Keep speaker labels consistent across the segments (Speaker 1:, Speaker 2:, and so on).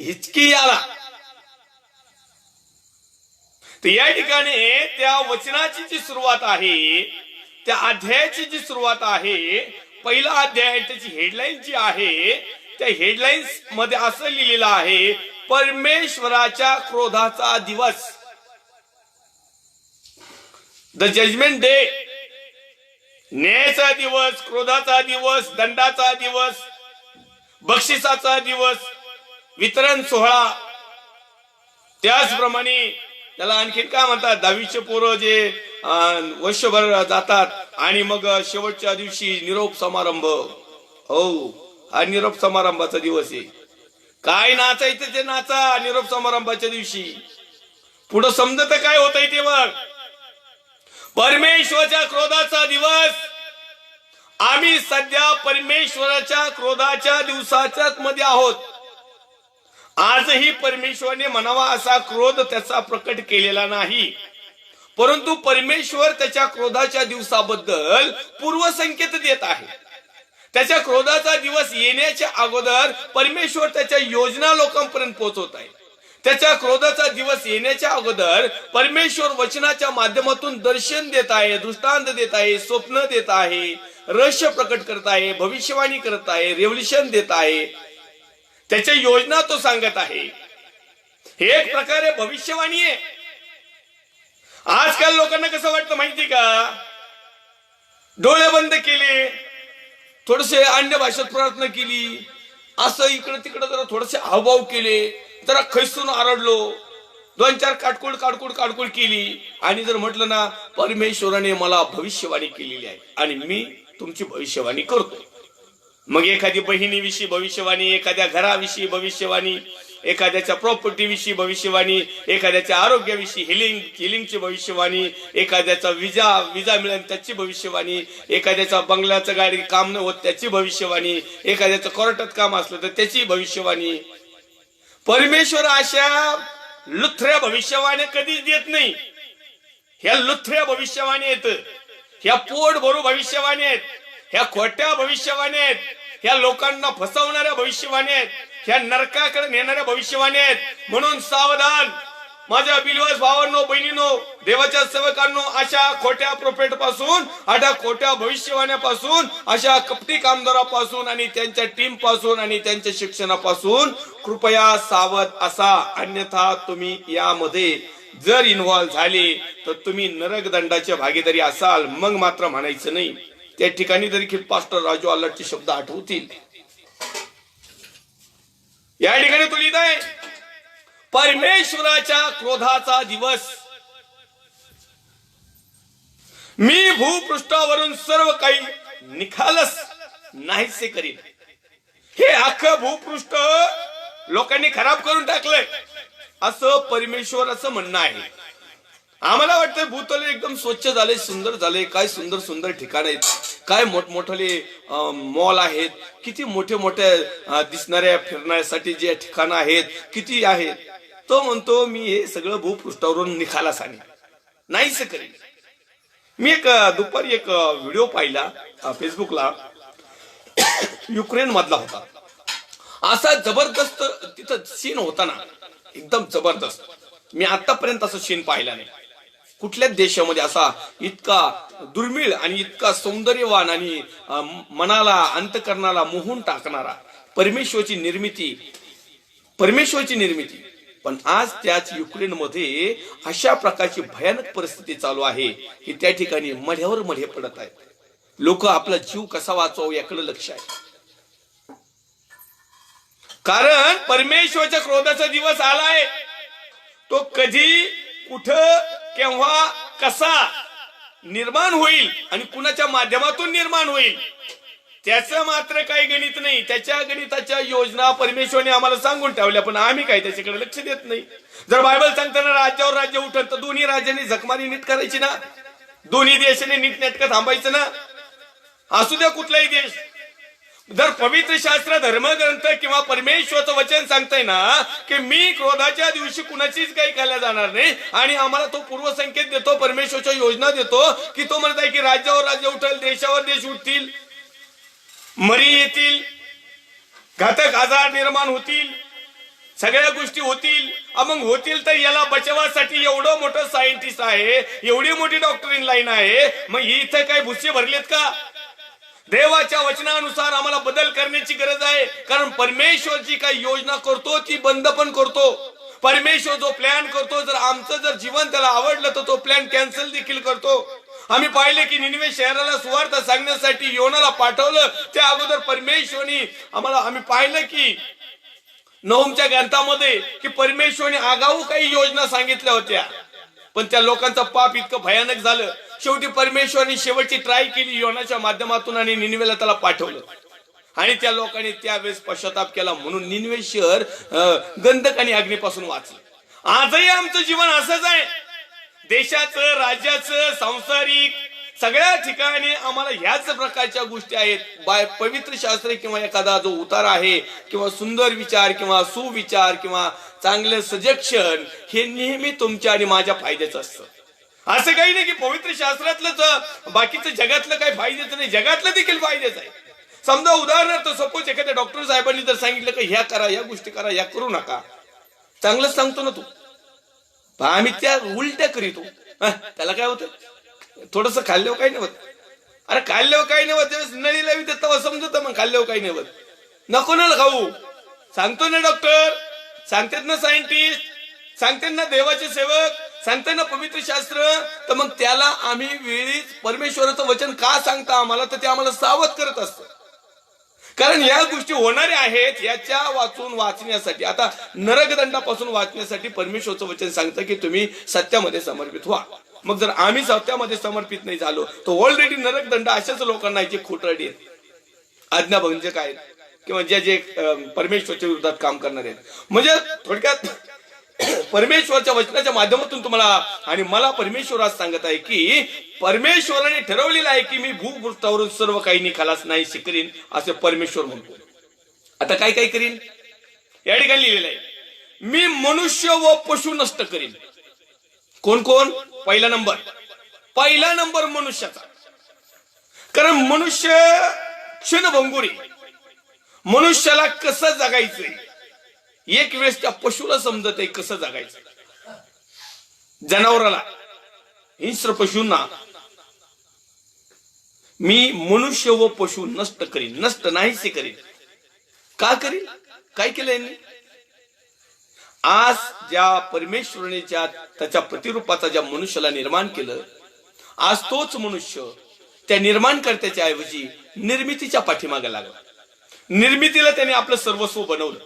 Speaker 1: हिचकी आला. तर या ठिकाणी त्या वचनाची जी सुरुवात आहे, त्या अध्यायाची जी सुरुवात आहे, पहिला अध्याय त्याची हेडलाईन जी आहे, त्या हेडलाईन्स मध्ये असं लिहिलेलं आहे, परमेश्वराच्या क्रोधाचा दिवस. The judgement day. न्यायाचा दिवस, क्रोधाचा दिवस, दंडाचा दिवस, बक्षिसाचा दिवस, वितरण सोहळा. त्याचप्रमाणे त्याला आणखीन काय म्हणतात, 10वीचे पोरं जे वर्षभर जातात आणि मग शेवटच्या दिवशी निरोप समारंभ. हो, हा निरोप समारंभाचा दिवस आहे. काय नाचायचं ते नाचा निरोप समारंभाच्या दिवशी. पुढं समजत काय होतंय ते बघ. परमेश्वराच्या क्रोधाचा दिवस. आम्ही सध्या परमेश्वराच्या क्रोधाच्या दिवसाच्या मध्ये आहोत. आजही परमेश्वराने म्हणावा असा क्रोध त्याचा प्रकट केलेला नाही, परंतु परमेश्वर त्याच्या क्रोधाच्या दिवसाबद्दल पूर्वसंकेत देत आहे. त्याच्या क्रोधाचा दिवस येण्याच्या अगोदर परमेश्वर त्याच्या योजना लोकांपर्यंत पोहोचवत आहे. त्याच्या क्रोधाचा दिवस येण्याच्या अगोदर परमेश्वर वचनाच्या माध्यमातून दर्शन देत आहे, दृष्टांत देत आहे, स्वप्न देत आहे, रहस्य प्रकट करत आहे, भविष्यवाणी करत आहे, रेव्होल्युशन देत आहे. त्याच्या योजना तो सांगत आहे. हे एक प्रकारे भविष्यवाणी आहे. आजकाल लोकांना कसं वाटतं माहिती का, डोळे बंद केले, थोडेसे अन्य भाषेत प्रार्थना केली, असं इकडे तिकडे जरा थोडेसे हावभाव केले, जरा खैसून आरडलो, 2-4 काटकुळ केली आणि जर म्हटलं ना, परमेश्वराने मला भविष्यवाणी केलेली आहे आणि मी तुमची भविष्यवाणी करतो. मग एखादी बहिणीविषयी भविष्यवाणी, एखाद्या घराविषयी भविष्यवाणी, एखाद्याच्या प्रॉपर्टी विषयी भविष्यवाणी, एखाद्याच्या आरोग्याविषयी हिलिंगची भविष्यवाणी, एखाद्याचा विजा मिळेल त्याची भविष्यवाणी, एखाद्याचा बंगल्याचं गाडी काम न होत त्याची भविष्यवाणी, एखाद्याचं कोर्टात काम असलं तर त्याची भविष्यवाणी. परमेश्वर अशा लुथऱ्या भविष्यवाणी कधीच देत नाही. ह्या लुथऱ्या भविष्यवाणी आहेत, ह्या पोट भरू भविष्यवाणी आहेत, ह्या खोट्या भविष्यवाणी आहेत, ह्या लोकांना फसवणाऱ्या भविष्यवाणी आहेत, ह्या नरकाकडे नेणाऱ्या भविष्यवाणी आहेत. म्हणून सावधान माझ्या बिलवास भावांनो, बहिणींनो, देवाच्या सेवकांनो, अशा खोट्या प्रोफेट पासून, अशा खोट्या भविष्यवाण्यापासून, अशा कपटी कामदारापासून आणि त्यांच्या टीम पासून आणि त्यांच्या शिक्षणापासून कृपया सावध असा. अन्यथा तुम्ही यामध्ये जर इन्व्हॉल्व झाले तर तुम्ही नरकदंडाच्या भागीदारी असाल. मग मात्र म्हणायचं नाही. त्या ठिकाणी देखील पास्टर राजू आल्हाटचे शब्द आठवतील. या ठिकाणी तो लिहित आहे, परमेश्वराच्या क्रोधाचा दिवस. मी भूपृष्ठावरून सर्व काही निखालस नाहीसे करीन. हे अख्खं भूपृष्ठ लोकांनी खराब करून टाकलंय असं परमेश्वराचं म्हणणं आहे. आम्हाला वाटतं भूतल एकदम स्वच्छ झाले, सुंदर झाले, काय सुंदर सुंदर ठिकाण आहेत, काय मोठमोठे मॉल आहेत, किती मोठे मोठे दिसणाऱ्या फिरण्यासाठी जे ठिकाणं आहेत किती आहेत. तो म्हणतो मी हे सगळं भूपृष्ठावरून निखालस आणीन, नाहीच करीन. मी दुपारी एक व्हिडिओ पाहिला फेसबुकला, युक्रेन मधला होता. असा जबरदस्त तिथं सीन होता ना, एकदम जबरदस्त. मी आतापर्यंत असं सीन पाहिला नाही कुठल्याच देशामध्ये. असा इतका दुर्मिळ आणि इतका सौंदर्यवान आणि मनाला अंतकरणाला मोहून टाकणारा परमेश्वराची निर्मिती. पण आज त्याच युक्रेन मध्ये अशा प्रकारची भयानक परिस्थिती चालू आहे की त्या ठिकाणी मढ्यावर मढे पडत आहेत. लोक आपला जीव कसा वाचवावा याकडे लक्ष आहे. कारण परमेश्वराच्या क्रोधाचा दिवस आलाय. तो कधी, कुठं, केव्हा, कसा निर्माण होईल आणि कुणाच्या माध्यमातून निर्माण होईल त्याचं मात्र काही गणित नाही. त्याच्या गणिताच्या योजना परमेश्वराने आम्हाला सांगून ठेवल्या, पण आम्ही काय त्याच्याकडे लक्ष देत नाही. जर बायबल सांगताना राज्यावर राज्य उठत तर दोन्ही राज्यांनी जखमारी नीट करायची ना, दोन्ही देशाने नीट नेटकं थांबायचं ना, असू द्या कुठलाही देश. जर पवित्र शास्त्र, धर्मग्रंथ किंवा परमेश्वराचं वचन सांगताय ना की मी क्रोधाच्या दिवशी कुणाचीच काही केल्या जाणार नाही, आणि आम्हाला तो पूर्वसंकेत देतो, परमेश्वराच्या योजना देतो की तो म्हणत आहे की राज्यावर राज्य उठेल, देशावर देश उठतील, मरी येतील, घातक आजार निर्माण होतील, सगळ्या गोष्टी होतील. मग होतील तर याला बचावासाठी एवढं मोठं सायंटिस्ट आहे, एवढी मोठी डॉक्टरीन लाईन आहे, मग इथं काय भुसे भरलेत का? देवाच्या वचनानुसार आम्हाला बदल करण्याची गरज आहे. कारण परमेश्वर जी काही योजना करतो ती बंद पण करतो. परमेश्वर जो प्लॅन करतो, जर आमचं जर जीवन त्याला आवडलं तर तो प्लॅन कॅन्सल देखील करतो. आम्ही पाहिले की निनिवे शहराला सुवार्थ सांगण्यासाठी योनाला पाठवलं. त्या अगोदर परमेश्वरनी आम्ही पाहिलं की नहूमच्या ग्रंथामध्ये की परमेश्वरने आगाऊ काही योजना सांगितल्या होत्या, पण त्या लोकांचं पाप इतकं भयानक झालं. शेवटी परमेश्वरने शेवटची ट्राय केली योनाच्या माध्यमातून आणि निनिवेला त्याला पाठवलं. आणि त्या लोकांनी त्यावेळेस पश्चाताप केला, म्हणून निनिवे शहर गंधक आणि अग्नीपासून वाचलं. आजही आमचं जीवन असंच आहे. देशाचं, राज्याचं, सांसारिक सगळ्या ठिकाणी आम्हाला ह्याच प्रकारच्या गोष्टी आहेत. पवित्र शास्त्र किंवा एखादा जो उतार आहे किंवा सुंदर विचार किंवा सुविचार किंवा चांगलं सजेशन हे नेहमी तुमच्या आणि माझ्या फायद्याचं असतं. असं काही नाही की पवित्र शास्त्रातलं बाकीचं जगातलं काही फायद्याचं नाही, जगातलं देखील फायद्याचं आहे. समजा उदाहरणार्थ सपोज एखाद्या डॉक्टर साहेबांनी जर सांगितलं की ह्या करा, ह्या गोष्टी करा, ह्या करू नका, चांगलंच सांगतो ना तू, आम्ही त्या उलट्या करीतो. त्याला काय होतं? थोडस खाल्ल्यावर काही नाही होत. अरे खाल्ल्यावर काही नाही होत, नळी लावी तेव्हा समजत, मग खाल्ल्यावर काही नाही होत. नको ना खाऊ, सांगतो ना डॉक्टर, सांगतात ना सायंटिस्ट, सांगतात ना देवाचे सेवक, सांगतात ना पवित्र शास्त्र. तर मग त्याला आम्ही वेळीच परमेश्वराचं वचन का सांगता आम्हाला, तर ते आम्हाला सावध करत असतं. कारण या गोष्टी होणाऱ्या आहेत याच्या वाचण्यासाठी, आता नरकदंडापासून वाचण्यासाठी परमेश्वरचं वचन सांगतं की तुम्ही सत्यामध्ये समर्पित व्हा. मग जर आम्ही सत्यामध्ये समर्पित नाही झालो तर ऑलरेडी नरकदंड अशाच लोकांना जे खोटरडी आहेत, आज्ञाभंजक आहेत किंवा जे परमेश्वरच्या विरोधात काम करणार आहेत. म्हणजे थोडक्यात परमेश्वरच्या वचनाच्या माध्यमातून तुम्हाला आणि मला परमेश्वर आज सांगत आहे की परमेश्वराने ठरवलेलं आहे की मी भूपृष्ठावरून सर्व काही निखालास नाही करीन, असे परमेश्वर म्हणतो. आता काय काय करीन या ठिकाणी लिहिलेलं आहे, मी मनुष्य व पशु नष्ट करीन. कोण कोण? पहिला नंबर मनुष्याचा. कारण मनुष्य क्षणभंगुरी, मनुष्याला कसं जगायचंय एक वेळेस त्या पशुला समजत आहे कसं जगायचं, जनावराला, हिंस्र पशूंना. मी मनुष्य व पशु नष्ट करीन, नष्ट नाहीसे करीन. का करीन? काय केलं यांनी? आज ज्या परमेश्वराने त्याच्या प्रतिरूपाचा ज्या मनुष्याला निर्माण केलं, आज तोच मनुष्य त्या निर्माणकर्त्याच्या ऐवजी निर्मितीच्या पाठीमागे लागला. निर्मितीला त्याने आपलं सर्वस्व बनवलं.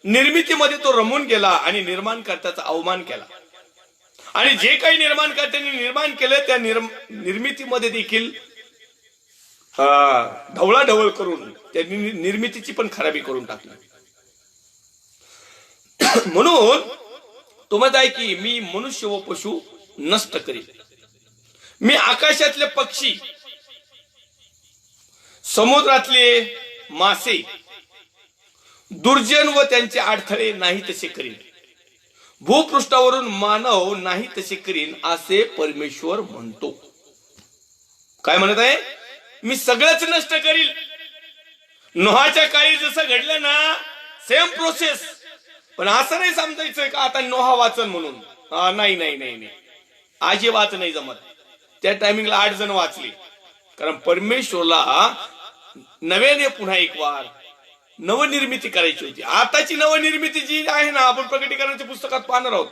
Speaker 1: निर्मितीमध्ये तो रमून गेला आणि निर्माणकर्त्याचा अवमान केला. आणि जे काही निर्माणकर्त्याने निर्माण केलं त्या निर्मितीमध्ये देखील ढवळाढवळ करून त्यांनी निर्मितीची पण खराबी करून टाकली. म्हणून तो म्हणत आहे की मी मनुष्य व पशु नष्ट करीन. मी आकाशातले पक्षी, समुद्रातले मासे, दुर्जन व त्यांचे अडथळे नाही तसे करीन. भूपृष्ठावरून मानव नाही तसे करीन, असे परमेश्वर म्हणतो. काय म्हणत आहे? मी सगळंच नष्ट करील. नोहाच्या काळी जसं घडलं ना, सेम प्रोसेस. पण असं नाही समजायचं का आता नोहा वाचन म्हणून. नाही नाही नाही नाही, आजी वाच नाही जमत. त्या टायमिंगला 8 जण वाचले. कारण परमेश्वरला नव्याने पुन्हा एक वार नवनिर्मिती करायची होती. आताची नवनिर्मिती जी आहे ना, आपण प्रकटीकरणाच्या पुस्तकात पाहणार आहोत,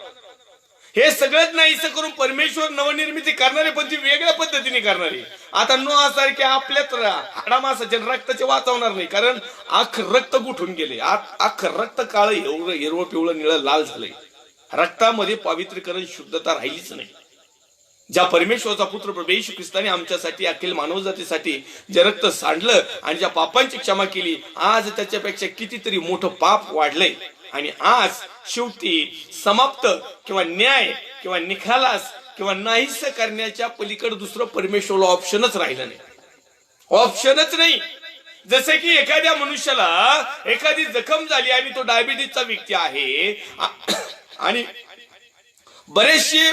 Speaker 1: हे सगळंच नाहीसं करून परमेश्वर नवनिर्मिती करणारे, पण ती वेगळ्या पद्धतीने करणारी. आता नोहासारखे आपल्यात हाडामासाचे रक्ताचे वाचवणार नाही, कारण आख रक्त गुठून गेले, आख रक्त काळ एवढं हिरवं पिवळं निळं लाल झालंय. रक्तामध्ये पवित्रीकरण, शुद्धता राहिलीच नाही. ज्या परमेश्वराचा पुत्र प्रभू येशू ख्रिस्ताने आमच्यासाठी, अखिल मानवजातीसाठी जे रक्त सांडलं आणि ज्या पापांची क्षमा केली, आज त्याच्यापेक्षा कितीतरी मोठं पाप वाढलंय. आणि आज शेवटी समाप्त किंवा न्याय किंवा निखालास किंवा नाहीस करण्याच्या पलीकडे दुसरं परमेश्वरला ऑप्शनच राहिलं नाही. ऑप्शनच नाही. जसे की एखाद्या मनुष्याला एखादी जखम झाली आणि तो डायबिटीसचा व्यक्ती आहे आणि बरेचसे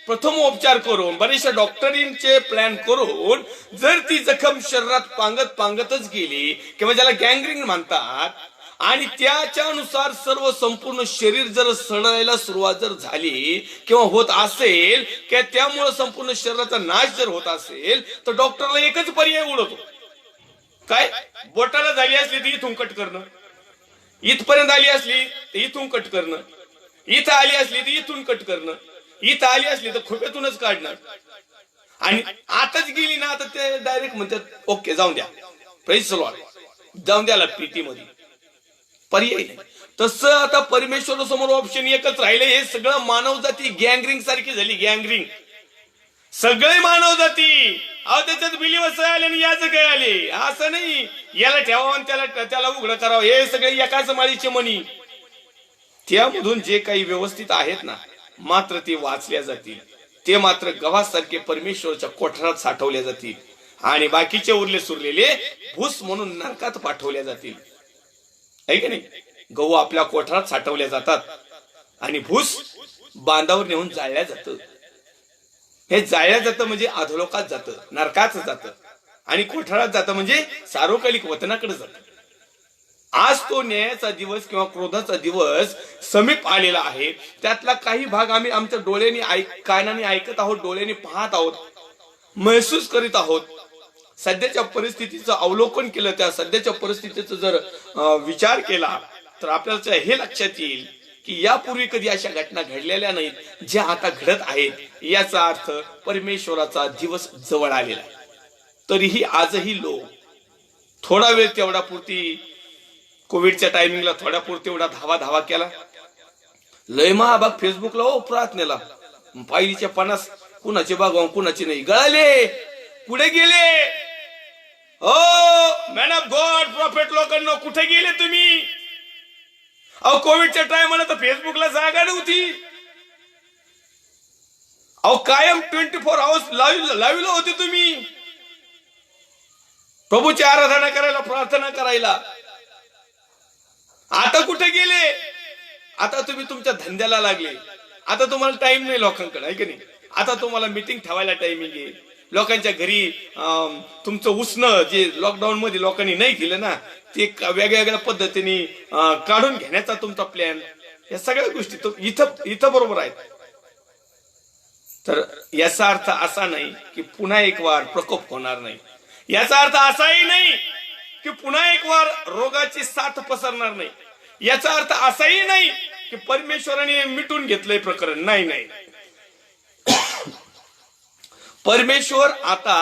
Speaker 1: प्रथम उपचार करून, बरेचशा डॉक्टरींचे प्लॅन करून जर ती जखम शरीरात पांगतच गेली किंवा ज्याला गँग्रीन म्हणतात, आणि त्याच्यानुसार सर्व संपूर्ण शरीर जर सडायला सुरुवात जर झाली किंवा होत असेल किंवा त्यामुळे संपूर्ण शरीराचा नाश जर होत असेल तर डॉक्टरला एकच पर्याय उडवतो, काय? बोटाला झाली असली तर इथून कट करणं, इथपर्यंत आली असली तर इथून कट करणं, इथं आली असली तर इथून कट करणं, इथं आली असली तर खोप्यातूनच काढणार. आणि आताच गेली ना आता ते डायरेक्ट म्हणतात ओके जाऊन द्या, प्रेज लॉर्ड, जाऊन द्याला पीटी मध्ये, पर्याय नाही. तसं आता परमेश्वर समोर ऑप्शन एकच राहिले. हे सगळं मानवजाती गँगरिंग सारखी झाली, गँगरिंग. सगळे मानवजाती अहो त्याच्यात बिलीवर्स आले आणि याच काय आले, असं नाही याला ठेवावं आणि त्याला उघडं करावं, हे सगळे एकाच माळीचे मणी. त्यामधून जे काही व्यवस्थित आहेत ना मात्र ते वाचल्या जातील, ते मात्र गव्हासारखे परमेश्वराच्या कोठारात साठवल्या जातील आणि बाकीचे उरले सुरलेले भूस म्हणून नरकात पाठवल्या जातील. आहे की नाही? गहू आपल्या कोठारात साठवल्या जातात आणि भूस बांधावर नेऊन जाळल्या जातं. हे जाळल्या जातं म्हणजे अधोलोकात जातं, नरकात जातं, आणि कोठारात जातं म्हणजे सार्वकालिक वतनाकडे जातं. आज तो न्यायाचा दिवस किंवा क्रोधाचा दिवस समीप आलेला आहे. त्यातला काही भाग आम्ही आमच्या डोळ्यांनी कानाने ऐकत आहोत, डोळ्यांनी पाहत आहोत, महसूस करीत आहोत. सध्याच्या परिस्थितीचं अवलोकन केलं, त्या सध्याच्या परिस्थितीचा जर विचार केला तर आपल्याला हे लक्षात येईल की यापूर्वी कधी अशा घटना घडलेल्या नाहीत ज्या आता घडत आहेत. याचा अर्थ परमेश्वराचा दिवस जवळ आलेला आहे. तरीही आजही लोक थोडा वेळ तेवढा पुरती, कोविडच्या टायमिंगला थोड्या पुरती एवढा धावा केला. लय महाभाग फेसबुकला हो प्रार्थनेला पायरीच्या 50 कुणाचे बागवा कुणाचे नाही, गळाले कुठे गेले? ओ मॅन ऑफ गॉड, प्रॉफिट लोकांना कुठे गेले तुम्ही? अहो कोविडच्या टायमाला तर फेसबुकला जागा नव्हती. अहो कायम 24 आवर्स लाईव्हला होते तुम्ही प्रभूची आराधना करायला, प्रार्थना करायला. आता कुठे गेले? आता तुम्ही तुमच्या धंद्याला लागले. आता तुम्हाला टाइम नाही लोकांकडे, आहे की नाही? आता तुम्हाला मीटिंग ठेवायला टायमिंग आहे. लोकांच्या घरी तुमचं उसणं जे लॉकडाऊन मध्ये लोकांनी नाही केलं ना ते वेगवेगळ्या पद्धतीने काढून घेण्याचा तुमचा प्लॅन. या सगळ्या गोष्टी इथं बरोबर आहेत. तर याचा अर्थ असा नाही की पुन्हा एक वार प्रकोप होणार नाही. याचा अर्थ असाही नाही की पुन्हा एक वार रोगाची साथ पसरणार नाही. याचा अर्थ असाही नाही की परमेश्वराने मिटून घेतलंय प्रकरण. नाही नाही, परमेश्वर आता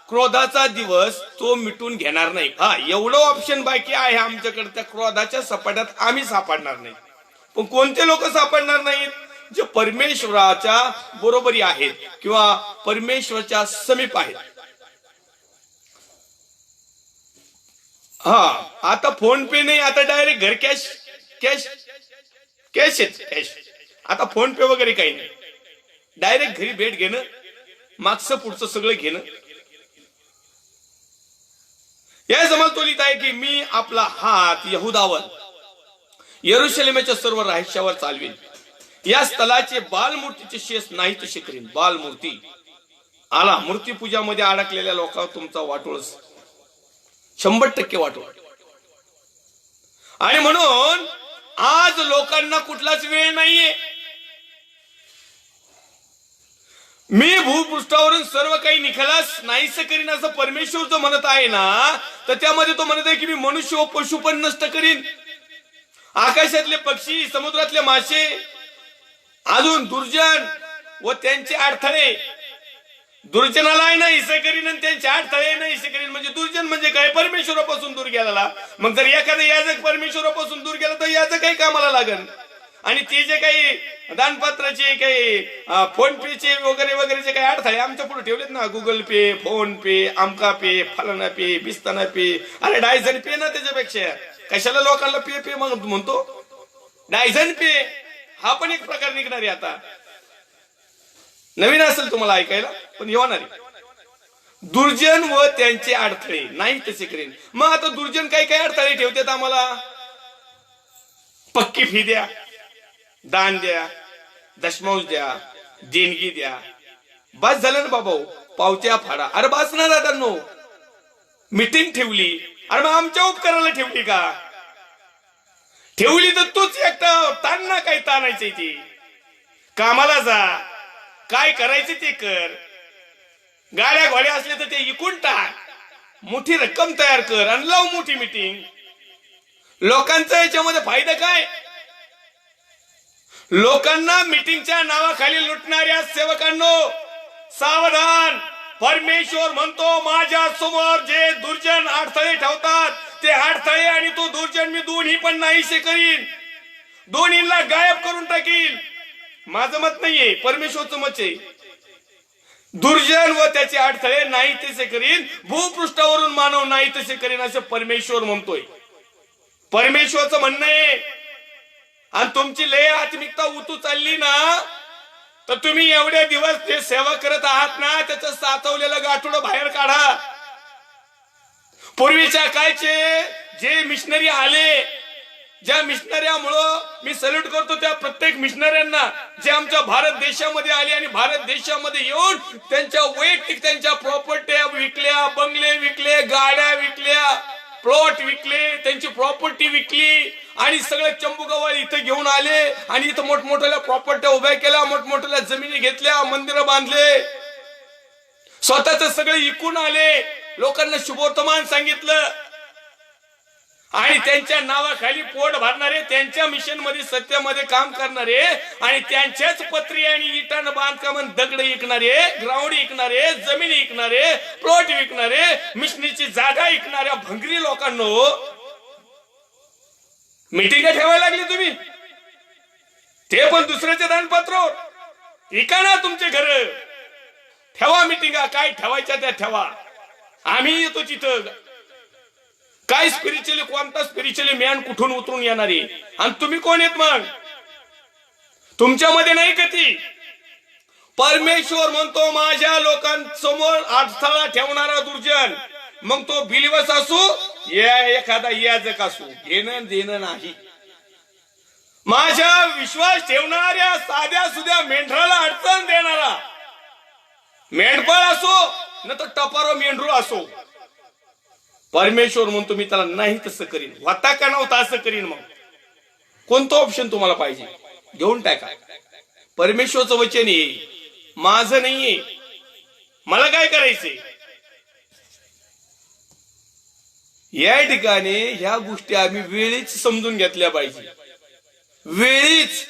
Speaker 1: क्रोधाचा दिवस तो मिटून घेणार नाही. हा एवढं ऑप्शन बाकी आहे आमच्याकडे, त्या क्रोधाच्या सपाट्यात आम्ही सापडणार नाही. पण कोणते लोक सापडणार नाहीत? जे परमेश्वराच्या बरोबरी आहेत किंवा परमेश्वराच्या समीप आहेत. हा आता फोन पे नाही, आता डायरेक्ट घर कॅश कॅश कॅश कॅश. आता फोन पे वगैरे काही नाही, डायरेक्ट घरी भेट घेणं, मागचं पुढचं सगळं घेणं. या समतोलित आहे की मी आपला हात यहुदावर यरुशलेमेच्या सर्व रहस्यावर चालवीन. या स्थलाचे बालमूर्तीचे शेष नाही तसे करीन. बालमूर्ती आला, मूर्तीपूजामध्ये अडकलेल्या लोकांवर तुमचा वाटोळ 100% वाटोळ. आणि म्हणून आज लोकांना कुठलाच वेळ नाहीये. मी भूपृष्ठावरून सर्व काही निखलास नाहीस करीन असं परमेश्वर जो म्हणत आहे ना, तर त्यामध्ये तो म्हणत आहे की मी मनुष्य व पशु पण नष्ट करीन. आकाशातले पक्षी, समुद्रातले मासे, अजून दुर्जन व त्यांचे अडथळे. दुर्जनाला नाही हिस्से करीन आणि त्यांचे अडथळे नाही हिस्से करीन. म्हणजे दुर्जन म्हणजे काय? परमेश्वरापासून दूर गेलेला. मग जर एखादा याजक परमेश्वरापासून दूर गेला तर याचं काही कामाला लागेल. आणि ते जे काही दानपत्राचे काही फोन पेचे वगैरे वगैरे जे काही अडथळे आमच्या पुढे ठेवलेत ना, गुगल पे, फोन पे, आमका पे, फलाना पे, बिस्ताना पे, अरे डायझन पे ना. त्याच्यापेक्षा कशाला लोकांना पे पे म्हणतो? डायझन पे हा पण एक प्रकार निघणार आहे. आता नवीन असेल तुम्हाला ऐकायला, पण येणार आहे. दुर्जन व त्यांचे अडथळे नाही तसे करेन. मग आता दुर्जन काही काही अडथळे ठेवतात आम्हाला. पक्की फी द्या, दान द्या, दशमांश द्या, देणगी द्या. बस झालं ना बाबा, पावत्या फाडा. अरे बस ना दादांनो, मीटिंग ठेवली, अरे मग आमच्या उपकाराला ठेवली का? ठेवली तर तूच एकटा ताण ना, काय ताणायचंय ते. कामाला जा, काय करायचं ते कर. गाड्या घोड्या असले तर ते इकून टाक, मोठी रक्कम तयार कर आणि लाव मोठी मीटिंग. लोकांचा याच्यामध्ये फायदा काय? लोकांना मीटिंगच्या नावाखाली लुटणाऱ्या सेवकांनो सावधान. परमेश्वर म्हणतो माझ्या समोर जे दुर्जन अडथळे ठेवतात ते अडथळे आणि तो दुर्जन मी दोन्ही पण नाहीसे करीन, दोन्हीला गायब करून टाकील. माझं मत नाहीये, परमेश्वरचं मत आहे. दुर्जन व त्याचे अडथळे नाही तसे करीन, भूपृष्ठावरून मानव नाही तसे करीन, असं परमेश्वर म्हणतोय. परमेश्वरचं म्हणणं आहे. आणि तुमची लय आत्मिकता उतू चालली ना, तर तुम्ही एवढे दिवस जे सेवा करत आहात ना, त्याचं साचवलेलं गाठोडं बाहेर काढा. पूर्वीच्या काळचे जे मिशनरी आले, ज्या मिशनऱ्यामुळं मी सल्यूट करतो त्या प्रत्येक मिशनऱ्यांना, जे आमच्या भारत देशामध्ये आले आणि भारत देशामध्ये येऊन त्यांच्या वैयक्तिक त्यांच्या प्रॉपर्ट्या विकल्या, बंगले विकले, गाड्या विकल्या, प्लॉट विकले, त्यांची प्रॉपर्टी विकली आणि सगळे चंबुगवाळ इथं घेऊन आले आणि इथं मोठमोठ्या प्रॉपर्ट्या उभ्या केल्या, मोठमोठ्या जमिनी घेतल्या, मंदिरं बांधले, स्वतःच सगळे इकून आले, लोकांना शुभवर्तमान सांगितलं आणि त्यांच्या नावाखाली पोट भरणारे, त्यांच्या मिशन मध्ये सत्यामध्ये काम करणारे आणि त्यांच्याच पत्री आणि इटान बांधकाम दगड विकणारे, ग्राउंड विकणारे, जमिनी विकणारे, प्लॉट विकणारे, मिशनीची जागा विकणाऱ्या भंगरी लोकांनो मीटिंग ठेवायला लागली तुम्ही. ते पण दुसऱ्याच्या दानपत्रावर. विका ना तुमचे घर, ठेवा मीटिंगा, काय ठेवायच्या त्या ठेवा. आम्ही येतो तिथं. काय स्पिरिच्युअली, कोणता स्पिरिच्युअली मॅन कुठून उतरून येणारे आणि तुम्ही कोण आहेत मग? तुमच्यामध्ये नाही का ती? परमेश्वर म्हणतो माझ्या लोकांसमोर अडथळा ठेवणारा दुर्जन, मग तो बिलिवस असू या एखादा याजक असू, घेणं देणं नाही. माझ्या विश्वास ठेवणाऱ्या साध्या सुध्या मेंढराला अडचण देणारा मेंढपाळ असो न तर टपारो मेंढरू असो, परमेश्वर म्हणतो मी त्याला नाही तसं करीन. होता का नव्हता असं करीन. मग कोणतं ऑप्शन तुम्हाला पाहिजे घेऊन टाका. परमेश्वरचं वचन आहे, माझं नाहीये. मला काय करायचंय? या ठिकाणी ह्या गोष्टी आम्ही वेळीच समजून घेतल्या पाहिजे. वेळीच.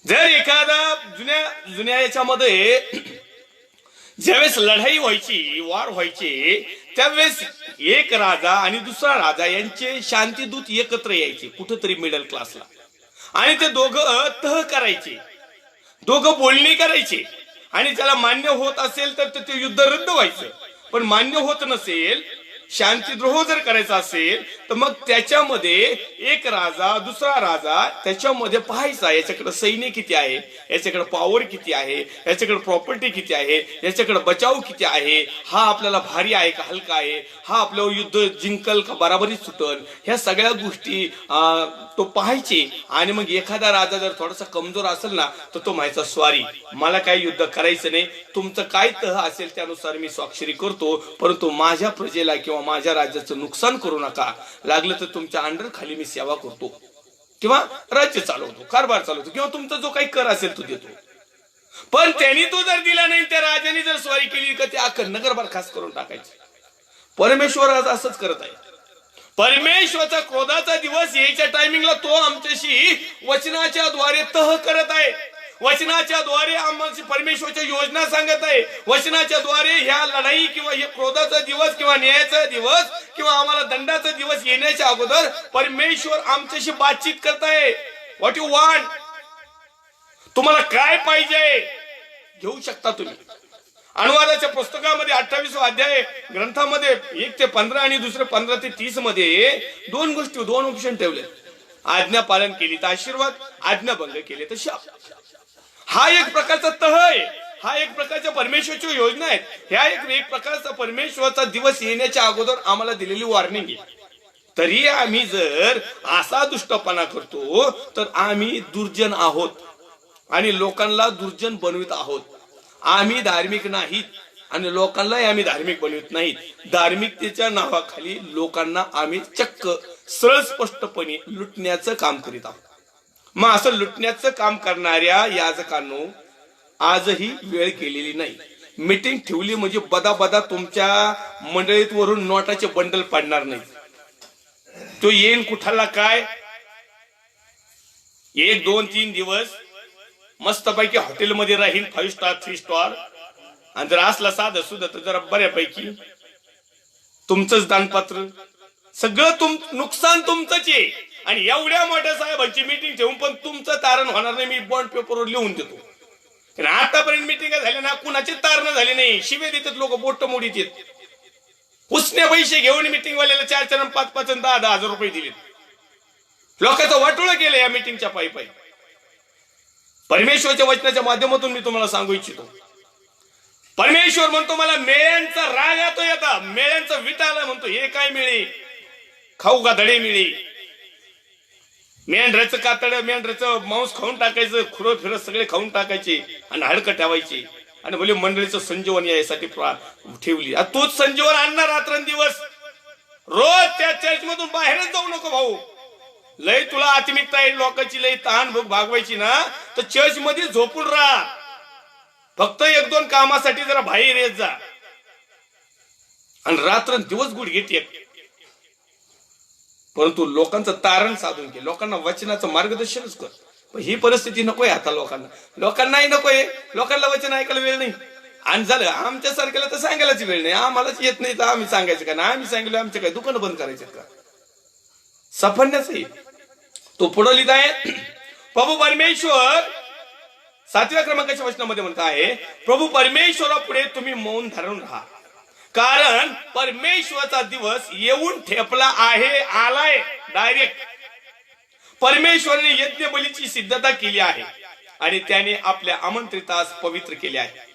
Speaker 1: जर एखादा जुन्या याच्यामध्ये ज्यावेळेस लढाई व्हायची, वार व्हायचे, त्यावेळेस एक राजा आणि दुसरा राजा यांचे शांतीदूत एकत्र यायचे कुठंतरी मिडल क्लासला आणि ते दोघं तह करायचे, दोघं बोलणी करायचे आणि ज्याला मान्य होत असेल तर ते युद्ध रद्द व्हायचं. पण मान्य होत नसेल, शांतीद्रोह जर करायचा असेल तर मग त्याच्यामध्ये एक राजा दुसरा राजा त्याच्यामध्ये पाहायचा, याच्याकडे सैन्य किती आहे, याच्याकडे पॉवर किती आहे, याच्याकडे प्रॉपर्टी किती आहे, याच्याकडे बचाव किती आहे, हा आपल्याला भारी आहे का हलका आहे, हा आपल्यावर युद्ध जिंकल का बराबरीत सुटल, ह्या सगळ्या गोष्टी तो पाहायचे. आणि मग एखादा राजा जर थोडासा कमजोर असेल ना तर तो म्हणायचा स्वारी, मला काही युद्ध करायचं नाही, तुमचं काय तह असेल त्यानुसार मी स्वाक्षरी करतो, परंतु माझ्या प्रजेला किंवा माझ्या राज्याचं नुकसान करू नका. लागलं तर तुमच्या अंडर खाली मी सेवा करतो किंवा राज्य चालवतो, कारभार चालवतो किंवा तुमचा जो काही कर असेल तो देतो. पण त्यांनी तो जर दिला नाही, त्या राजाने जर स्वारी केली का ते अख्खं नगर बरखास्त करून टाकायचं. परमेश्वर आज असंच करत आहे. परमेश्वराचा क्रोधाचा दिवस यायच्या टायमिंगला तो आमच्याशी वचनाच्या द्वारे तह करत आहे. वचनाच्या द्वारे आम्हाला परमेश्वरच्या योजना सांगत आहे. वचनाच्या द्वारे ह्या लढाई किंवा हे क्रोधाचा दिवस किंवा न्यायाचा दिवस किंवा आम्हाला दंडाचा दिवस येण्याच्या अगोदर परमेश्वर आमच्याशी बातचीत करत आहे. व्हॉट यू वॉन्ट, तुम्हाला काय पाहिजे घेऊ शकता तुम्ही. अनुवादाच्या पुस्तकामध्ये 28 अध्याय ग्रंथामध्ये 1 ते 15 आणि दुसरे 15 ते 30 मध्ये दोन ऑप्शन ठेवले. आज्ञा पालन केली तर आशीर्वाद, आज्ञाभंग केले तर शाप. हा एक प्रकारचा तह आहे, हा एक प्रकारच्या परमेश्वरची योजना आहे. ह्या एक प्रकारचा परमेश्वराचा दिवस येण्याच्या अगोदर आम्हाला दिलेली वॉर्निंग आहे. तरी आम्ही जर असा दुष्टपणा करतो तर आम्ही दुर्जन आहोत आणि लोकांना दुर्जन बनवित आहोत. आम्ही धार्मिक नाहीत आणि लोकांनाही आम्ही धार्मिक बनवित नाहीत. धार्मिकतेच्या नावाखाली लोकांना आम्ही चक्क सरळ स्पष्टपणे लुटण्याचं काम करीत आहोत. मग असं लुटण्याचं काम करणाऱ्या याजकांनो आजही वेळ केलेली नाही. मीटिंग ठेवली म्हणजे बदा बदा तुमच्या मंडळीत वरून नोटाचे बंडल पडणार नाही. तो येईन कुठाला काय, 1 2 3 दिवस मस्तपैकी हॉटेलमध्ये राहील, 5 स्टार 3 स्टार, आणि जर असला साधं सुद्धा तर जरा बऱ्यापैकी तुमचंच दानपात्र, सगळं नुकसान तुमचंच आहे. आणि एवढ्या मोठ्या साहेबांची मीटिंग ठेवून पण तुमचं तारण होणार नाही. मी बॉन्ड पेपरवर लिहून देतो. आतापर्यंत मीटिंग झाल्या ना, कुणाचे तारण झाले नाही. शिवे देतात लोक, बोट मोडीत येत. उसने पैसे घेऊन मीटिंग वाल्याला 4 आणि 5 आणि 10 हजार रुपये दिले. लोकांचं वाटोळं केलं या मीटिंगच्या पायी. परमेश्वरच्या वचनाच्या माध्यमातून मी तुम्हाला सांगू इच्छितो, परमेश्वर म्हणतो मला मेळ्यांचा राग येतो. येता मेळ्यांचा विटाला म्हणतो, हे काय मिळे, खाऊ का धडे मिळे. मेंढराचं कातड, मेंढराचं मांस खाऊन टाकायचं, खुरं फिरत सगळे खाऊन टाकायचे आणि हाडकं ठेवायचे. आणि बोले मंडळीचं संजीवन यासाठी ठेवली. तोच संजीवन आणणार रात्रंदिवस. रोज त्या चर्च मधून बाहेरच जाऊ नको भाऊ. लय तुला आत्मिकता आहे, लोकांची लय तहान भूक भागवायची ना, तर चर्च मध्ये झोपून राहा. फक्त 1 2 कामासाठी जरा बाहेर येत जा आणि रात्रंदिवस गुडघे टेक. परंतु लोकांचं तारण साधून घे, लोकांना वचनाचं मार्गदर्शनच कर. पण ही परिस्थिती नकोय आता लोकांनाही नकोय. लोकांना वचन ऐकायला वेळ नाही. आणि झालं आमच्यासारख्याला तर सांगायलाच वेळ नाही. आम्हालाच येत नाही तर आम्ही सांगायचं का? ना आम्ही सांगितलं आमच्या काय दुकानं बंद करायचे का? सफरण्याच तो पुढे लिहित आहे, प्रभू परमेश्वर 7व्या क्रमांकाच्या वचनामध्ये म्हणत आहे, प्रभू परमेश्वरा पुढे तुम्ही मौन धरून राहा, कारण परमेश्वराचा दिवस येऊन ठेपला आहे, आलाय. डायरेक्ट परमेश्वराने यज्ञ बलीची सिद्धता केली आहे आणि त्याने आपल्या आमंत्रितास पवित्र केले आहे.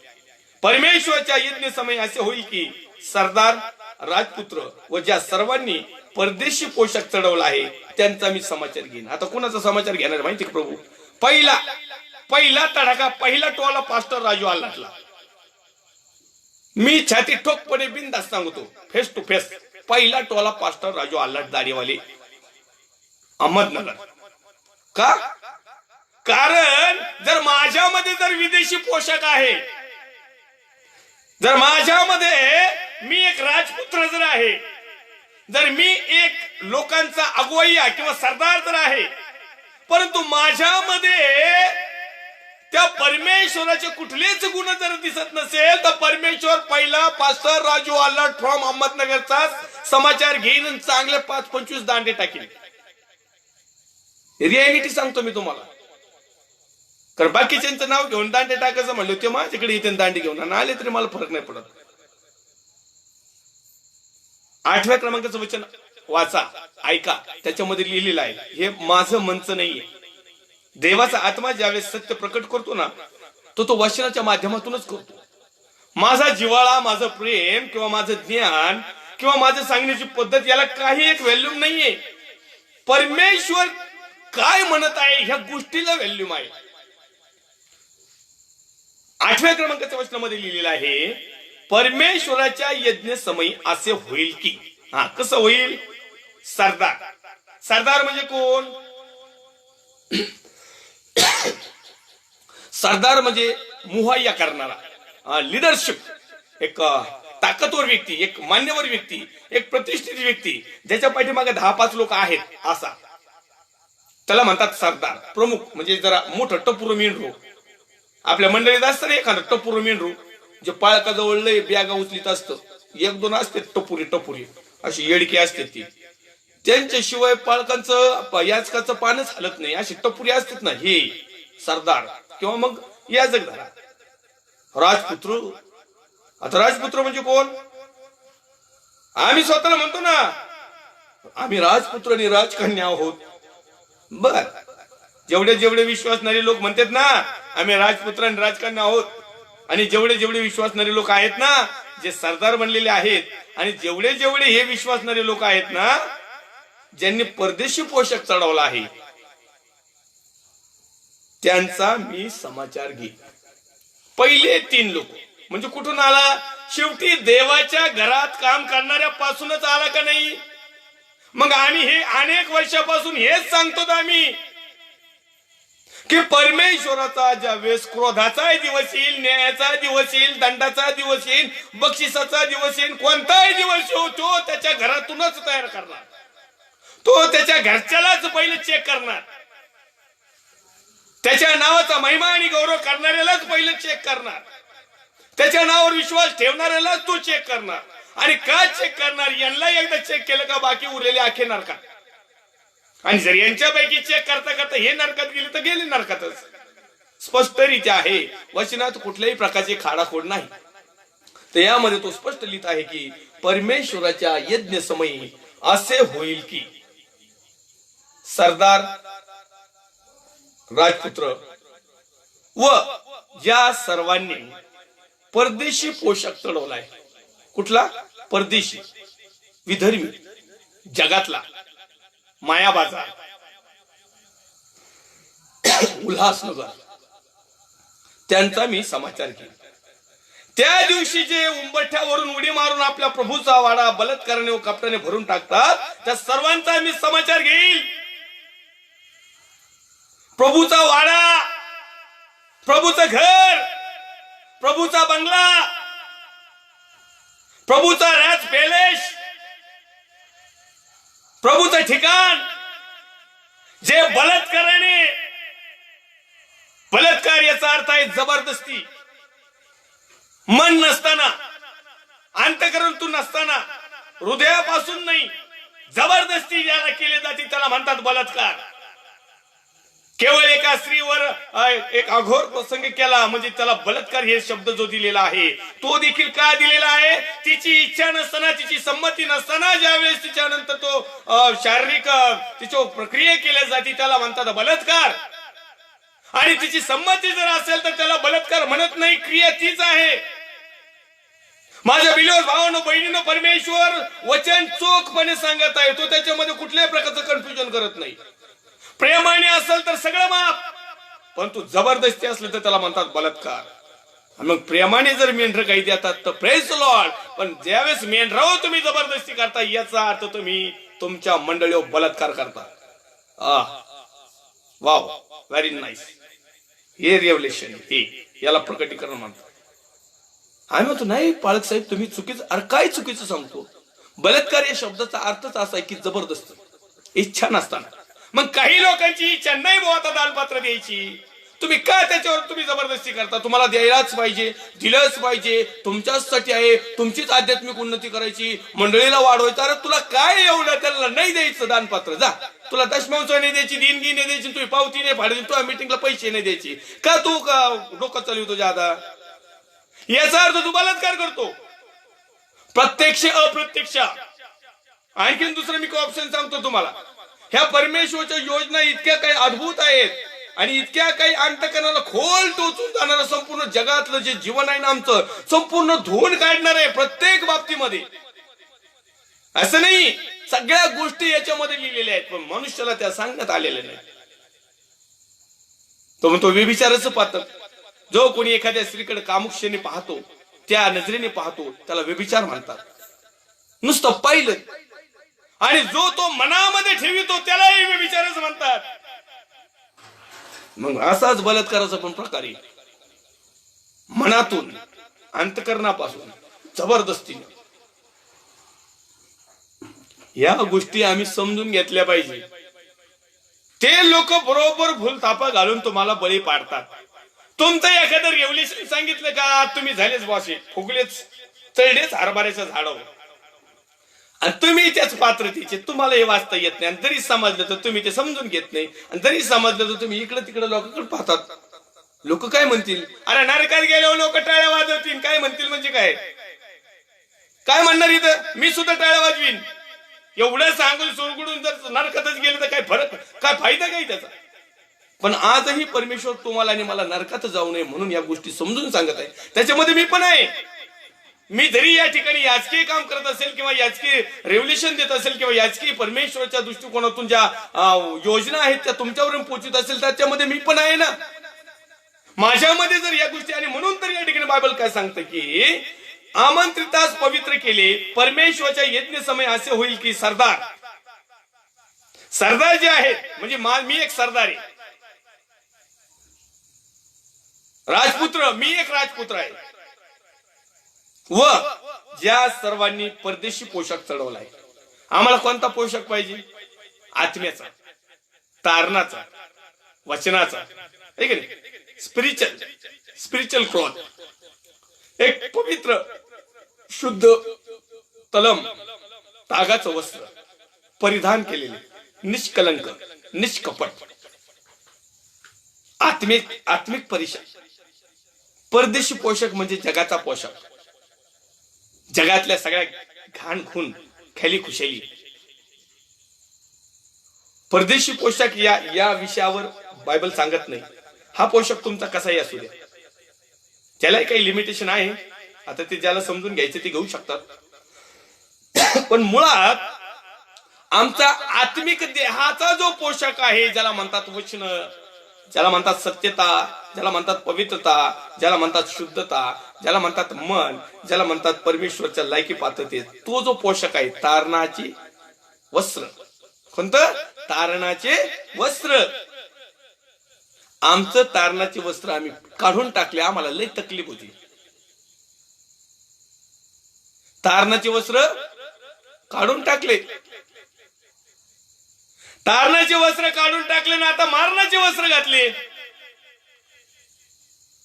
Speaker 1: परमेश्वराच्या यज्ञ समय असे होईल की सरदार, राजपुत्र व ज्या सर्वांनी परदेशी पोशाख चढवला आहे त्यांचा मी समाचार घेईन. आता कोणाचा समाचार घेणार माहिती का प्रभू? पहिला तडाखा, पहिला टोला पास्टर राजू आल्लाटला. मी छाती ठोकपणे बिनधास्त सांगतो, फेस टू फेस. पहिला टोला पास्टर राजू आल्लाट, दाढीवाले, अहमदनगर. का? कारण जर माझ्यामध्ये जर विदेशी पोशाख आहे, जर माझ्यामध्ये मी एक राजपुत्र जर आहे, जर मी एक लोकांचा अगुवाई किंवा सरदार जर आहे, परंतु माझ्यामध्ये त्या परमेश्वराचे कुठलेच गुण जर दिसत नसेल तर परमेश्वर पहिला पास्टर राजू आल्लाट फ्रॉम अहमदनगरचा समाचार घेईन आणि चांगले 5-25 दांडे टाकील. रियालिटी सांगतो मी तुम्हाला. कारण बाकीच्यांचं नाव घेऊन दांडे टाकायचं म्हणलं, ते माझ्याकडे येते दांडे घेऊन आणि आले तरी मला फरक नाही पडत. 8व्या क्रमांकाचं वचन वाचा, ऐका. त्याच्यामध्ये लिहिलेलं आहे, हे माझं मनचं नाहीये. देवाचा आत्मा ज्यावेळेस सत्य प्रकट करतो ना, तो वचनाच्या माध्यमातूनच करतो. माझा जिव्हाळा, माझं प्रेम किंवा माझं ज्ञान किंवा माझं सांगण्याची पद्धत याला काही एक व्हॅल्यू नाहीये. परमेश्वर काय म्हणत आहे ह्या गोष्टीला व्हॅल्यू आहे. 8व्या क्रमांकाच्या वचनामध्ये लिहिलेलं आहे, परमेश्वराच्या यज्ञ समयी असे होईल की. कसं होईल? सरदार म्हणजे कोण? सरदार म्हणजे मुहय्या करणारा, लिडरशिप, एक ताकदवर व्यक्ती, एक मान्यवर व्यक्ती, एक प्रतिष्ठित व्यक्ती, ज्याच्या पाठीमागे 10-5 लोक आहेत, असा त्याला म्हणतात सरदार. प्रमुख म्हणजे जरा मोठं टपुरं मेंढरू. आपल्या मंडळीत असतं ना एखादं टपुरं मेंढरू, जे पाळकाजवळ लय बॅगा उचलीत असतं. 1-2 असते टपुरी अशी येडकी असते ती. त्यांच्याशिवाय पाळकांचं याचकाचं पानच हलत नाही, अशी टपुरी असतात ना, हे सरदार. किंवा मग याजक धरा, राजपुत्र. आता राजपुत्र म्हणजे कोण? आम्ही स्वतःला म्हणतो ना, आम्ही राजपुत्र आणि राजकन्या आहोत. बर, जेवढे विश्वासणारे लोक म्हणतात ना आम्ही राजपुत्र आणि राजकन्या आहोत, आणि जेवढे विश्वासणारे लोक आहेत ना, जे सरदार बनलेले आहेत, आणि जेवढे हे विश्वासणारे लोक आहेत ना, ज्यांनी परदेशी पोशाख चढवला आहे, त्यांचा मी समाचार घे. पहिले 3 लोक म्हणजे कुठून आला? शेवटी देवाच्या घरात काम करणाऱ्या पासूनच आला का नाही? मग आम्ही हे अनेक वर्षापासून हेच सांगतो आम्ही की परमेश्वराचा ज्या वेळेस क्रोधाचा दिवस येईल, न्यायाचा दिवस येईल, दंडाचा दिवस येईल, बक्षिसाचा दिवस येईल, कोणताही दिवस येऊ तो त्याच्या घरातूनच तयार करणार, तो त्याच्या घरच्यालाच पहिले चेक करणार, त्याच्या नावाचा महिमा आणि गौरव करणाऱ्यालाच पहिले चेक करणार, त्याच्या नावावर विश्वास ठेवणाऱ्यालाच तो चेक करणार. आणि का चेक करणार? यांना एकदा चेक केलं का बाकी उरलेले आखे नरकात. आणि जर यांच्यापैकी चेक करता करता हे नरकात गेले तर गेले नरकातच. स्पष्टरित्या आहे, वचनात कुठल्याही प्रकारचे खाडाखोड नाही. तर यामध्ये तो स्पष्ट लिहित आहे की परमेश्वराच्या यज्ञ समयी असे होईल की सरदार, राजपुत्र व या सर्वांनी परदेशी पोशाख चढवलाय. कुठला? परदेशी, विधर्मी, जगातला, माया बाजार, उल्हासनगर, त्यांचा मी समाचार घेईन. त्या दिवशी जे उंबरठ्यावरून उडी मारून आपल्या प्रभूचा वाडा बलात्काराने व कपटाने भरून टाकतात त्या सर्वांचा मी समाचार घेईल. प्रभूचा वाडा, प्रभूचं घर, प्रभूचा बंगला, प्रभूचा राज पॅलेस, प्रभूचं ठिकाण जे बलात्काराने, बलात्कार याचा अर्थ आहे जबरदस्ती, मन नसताना, अंतःकरणातून नसताना, हृदयापासून नाही, जबरदस्ती ज्याला केले जाते त्याला म्हणतात बलात्कार. केवळ एका स्त्रीवर एक अघोर प्रसंग केला म्हणजे त्याला बलात्कार हे शब्द जो दिलेला आहे तो देखील का दिलेला आहे? तिची इच्छा नसताना, तिची संमती नसताना ज्यावेळेस तिच्यानंतर तो शारीरिक तिच्या प्रक्रिया केल्या जाते त्याला म्हणतात बलात्कार. आणि तिची संमती जर असेल तर त्याला बलात्कार म्हणत नाही, क्रिया तीच आहे. माझ्या बिलोर भावांनो, बहिणीनो, परमेश्वर वचन चोखपणे सांगत आहे. तो त्याच्यामध्ये कुठल्याही प्रकारचं कन्फ्युजन करत नाही. प्रेमाने असेल तर सगळं माफ, पण तू जबरदस्ती असलं तर त्याला म्हणतात बलात्कार. मग प्रेमाने जर मेंढर काही देतात तर प्रेज लॉर्ड, पण ज्यावेळेस मेंढराव तुम्ही जबरदस्ती करता याचा अर्थ तुम्ही तुमच्या मंडळीवर बलात्कार करता. Wow, very nice. हे रेव्हलेशन, हे याला प्रकटीकरण म्हणतात. आम्ही म्हणतो नाही पाळक साहेब तुम्ही चुकीचं, अरे काय चुकीचं सांगतो? बलात्कार या शब्दाचा अर्थच असा आहे की जबरदस्त, इच्छा नसताना. मग काही लोकांची इच्छा नाही बुवा आता दानपात्र द्यायची, तुम्ही का त्याच्यावर तुम्ही जबरदस्ती करता? तुम्हाला द्यायलाच पाहिजे, दिलंच पाहिजे, तुमच्यासाठी आहे, तुमचीच आध्यात्मिक उन्नती करायची, मंडळीला वाढवायचं. अरे तुला काय एवढं, त्याला नाही द्यायचं दानपात्र, जा. तुला दशमांश नाही द्यायची, देणगी नाही द्यायची, तुम्ही पावती नाही फाडायची, तुला मीटिंगला पैसे नाही द्यायची, का तू का डोकं चालवतो जादा? याचा अर्थ तू बलात्कार करतो, प्रत्यक्ष अप्रत्यक्ष. आणखीन दुसरं मी ऑप्शन सांगतो तुम्हाला. ह्या परमेश्वरच्या योजना इतक्या काही अद्भुत आहेत आणि इतक्या काही अंतःकरणाला खोल टोचून जाणारं संपूर्ण जगातलं जे जीवन आहे ना आमचं संपूर्ण धुवून काढणार आहे प्रत्येक बाबतीमध्ये. असं नाही, सगळ्या गोष्टी याच्यामध्ये लिहिलेल्या आहेत, पण मनुष्याला त्या सांगण्यात आलेल्या नाही. तो म्हणतो व्यभिचाराचं पात्र. जो कोणी एखाद्या स्त्रीकडे कामुक्षेने पाहतो, त्या नजरेने पाहतो, त्याला व्यभिचार म्हणतात. नुसतं पाहिलं. आणि जो तो मनामध्ये ठेवितो त्यालाही व्यभिचारच म्हणतात. मग असाच बलात्काराचा पण प्रकार आहे. मनातून, अंतःकरणापासून, जबरदस्तीने. या गोष्टी आम्ही समजून घेतल्या पाहिजे. ते लोक बरोबर भूलथापा घालून तुम्हाला बळी पाडतात. तुमचं एखादं रेव्होल्युशन सांगितलं का तुम्ही झालेच बॉसे, फुगलेच, चढलेच हरभऱ्याच्या झाडावर, आणि तुम्ही त्याच पात्रतेचे, तुम्हाला हे वाचता येत नाही. आणि जरी समजलं तर तुम्ही ते समजून घेत नाही. आणि जरी समजलं तर तुम्ही इकडे तिकडे लोकांकडे पाहतात. लोक काय म्हणतील? अरे नरकात गेल्यावर लोक टाळ्या वाजवतील. काय म्हणतील म्हणजे काय? काय म्हणणार इथं? मी सुद्धा टाळ्या वाजवीन. एवढं सांगून सोडगुडून जर नरकातच गेलं तर काय फरक, काय फायदा काही त्याचा? पण आजही परमेश्वर तुम्हाला आणि मला नरकात जाऊ नये म्हणून या गोष्टी समजून सांगत आहे. त्याच्यामध्ये मी पण आहे. मी जरी या ठिकाणी याचकी काम करत असेल किंवा याचकी रेव्होल्युशन देत असेल किंवा याचकी परमेश्वराच्या दृष्टिकोनातून ज्या योजना आहेत त्या तुमच्यावरून पोहोचत असेल त्याच्यामध्ये मी पण आहे ना. माझ्यामध्ये जर या गोष्टी, आणि म्हणून तर या ठिकाणी बायबल काय सांगतं की आमंत्रितास पवित्र केले, परमेश्वराच्या यज्ञ समय असे होईल की सरदार, सरदार जे आहेत म्हणजे मी एक सरदार आहे, राजपुत्र मी एक राजपुत्र आहे, व ज्या सर्वांनी परदेशी पोशाख चढवलाय. आम्हाला कोणता पोशाख पाहिजे? आत्म्याचा, तारणाचा, वचनाचा, आहे की नाही? स्पिरिच्युअल क्लॉथ, एक पवित्र शुद्ध तलम तागाचं वस्त्र परिधान केलेले, निष्कलंक निष्कपट आत्मिक परिषद. परदेशी पोशाख म्हणजे जगाचा पोशाख, जगातल्या सगळ्या घाण खून खेली खुशाली. परदेशी पोशाख या विषयावर बायबल सांगत नाही. हा पोशाख तुमचा कसाही असू द्या, त्यालाही काही लिमिटेशन आहे. आता ते ज्याला समजून घ्यायचे ते घेऊ शकतात. पण मुळात आमचा आत्मिक देहाचा जो पोशाख आहे, ज्याला म्हणतात वचन, ज्याला म्हणतात सत्यता, ज्याला म्हणतात पवित्रता, ज्याला म्हणतात शुद्धता, ज्याला म्हणतात मन, ज्याला म्हणतात परमेश्वरच्या लायकी पात्रते, तो जो पोशाख आहे तारणाचे वस्त्र. कोणतं? तारणाचे वस्त्र. आमचं तारणाचे वस्त्र आम्ही काढून टाकले. आम्हाला लई तकलीफ होती. तारणाचे वस्त्र काढून टाकले. तारणाचे वस्त्र काढून टाकले ना आता मारणाचे वस्त्र घातले.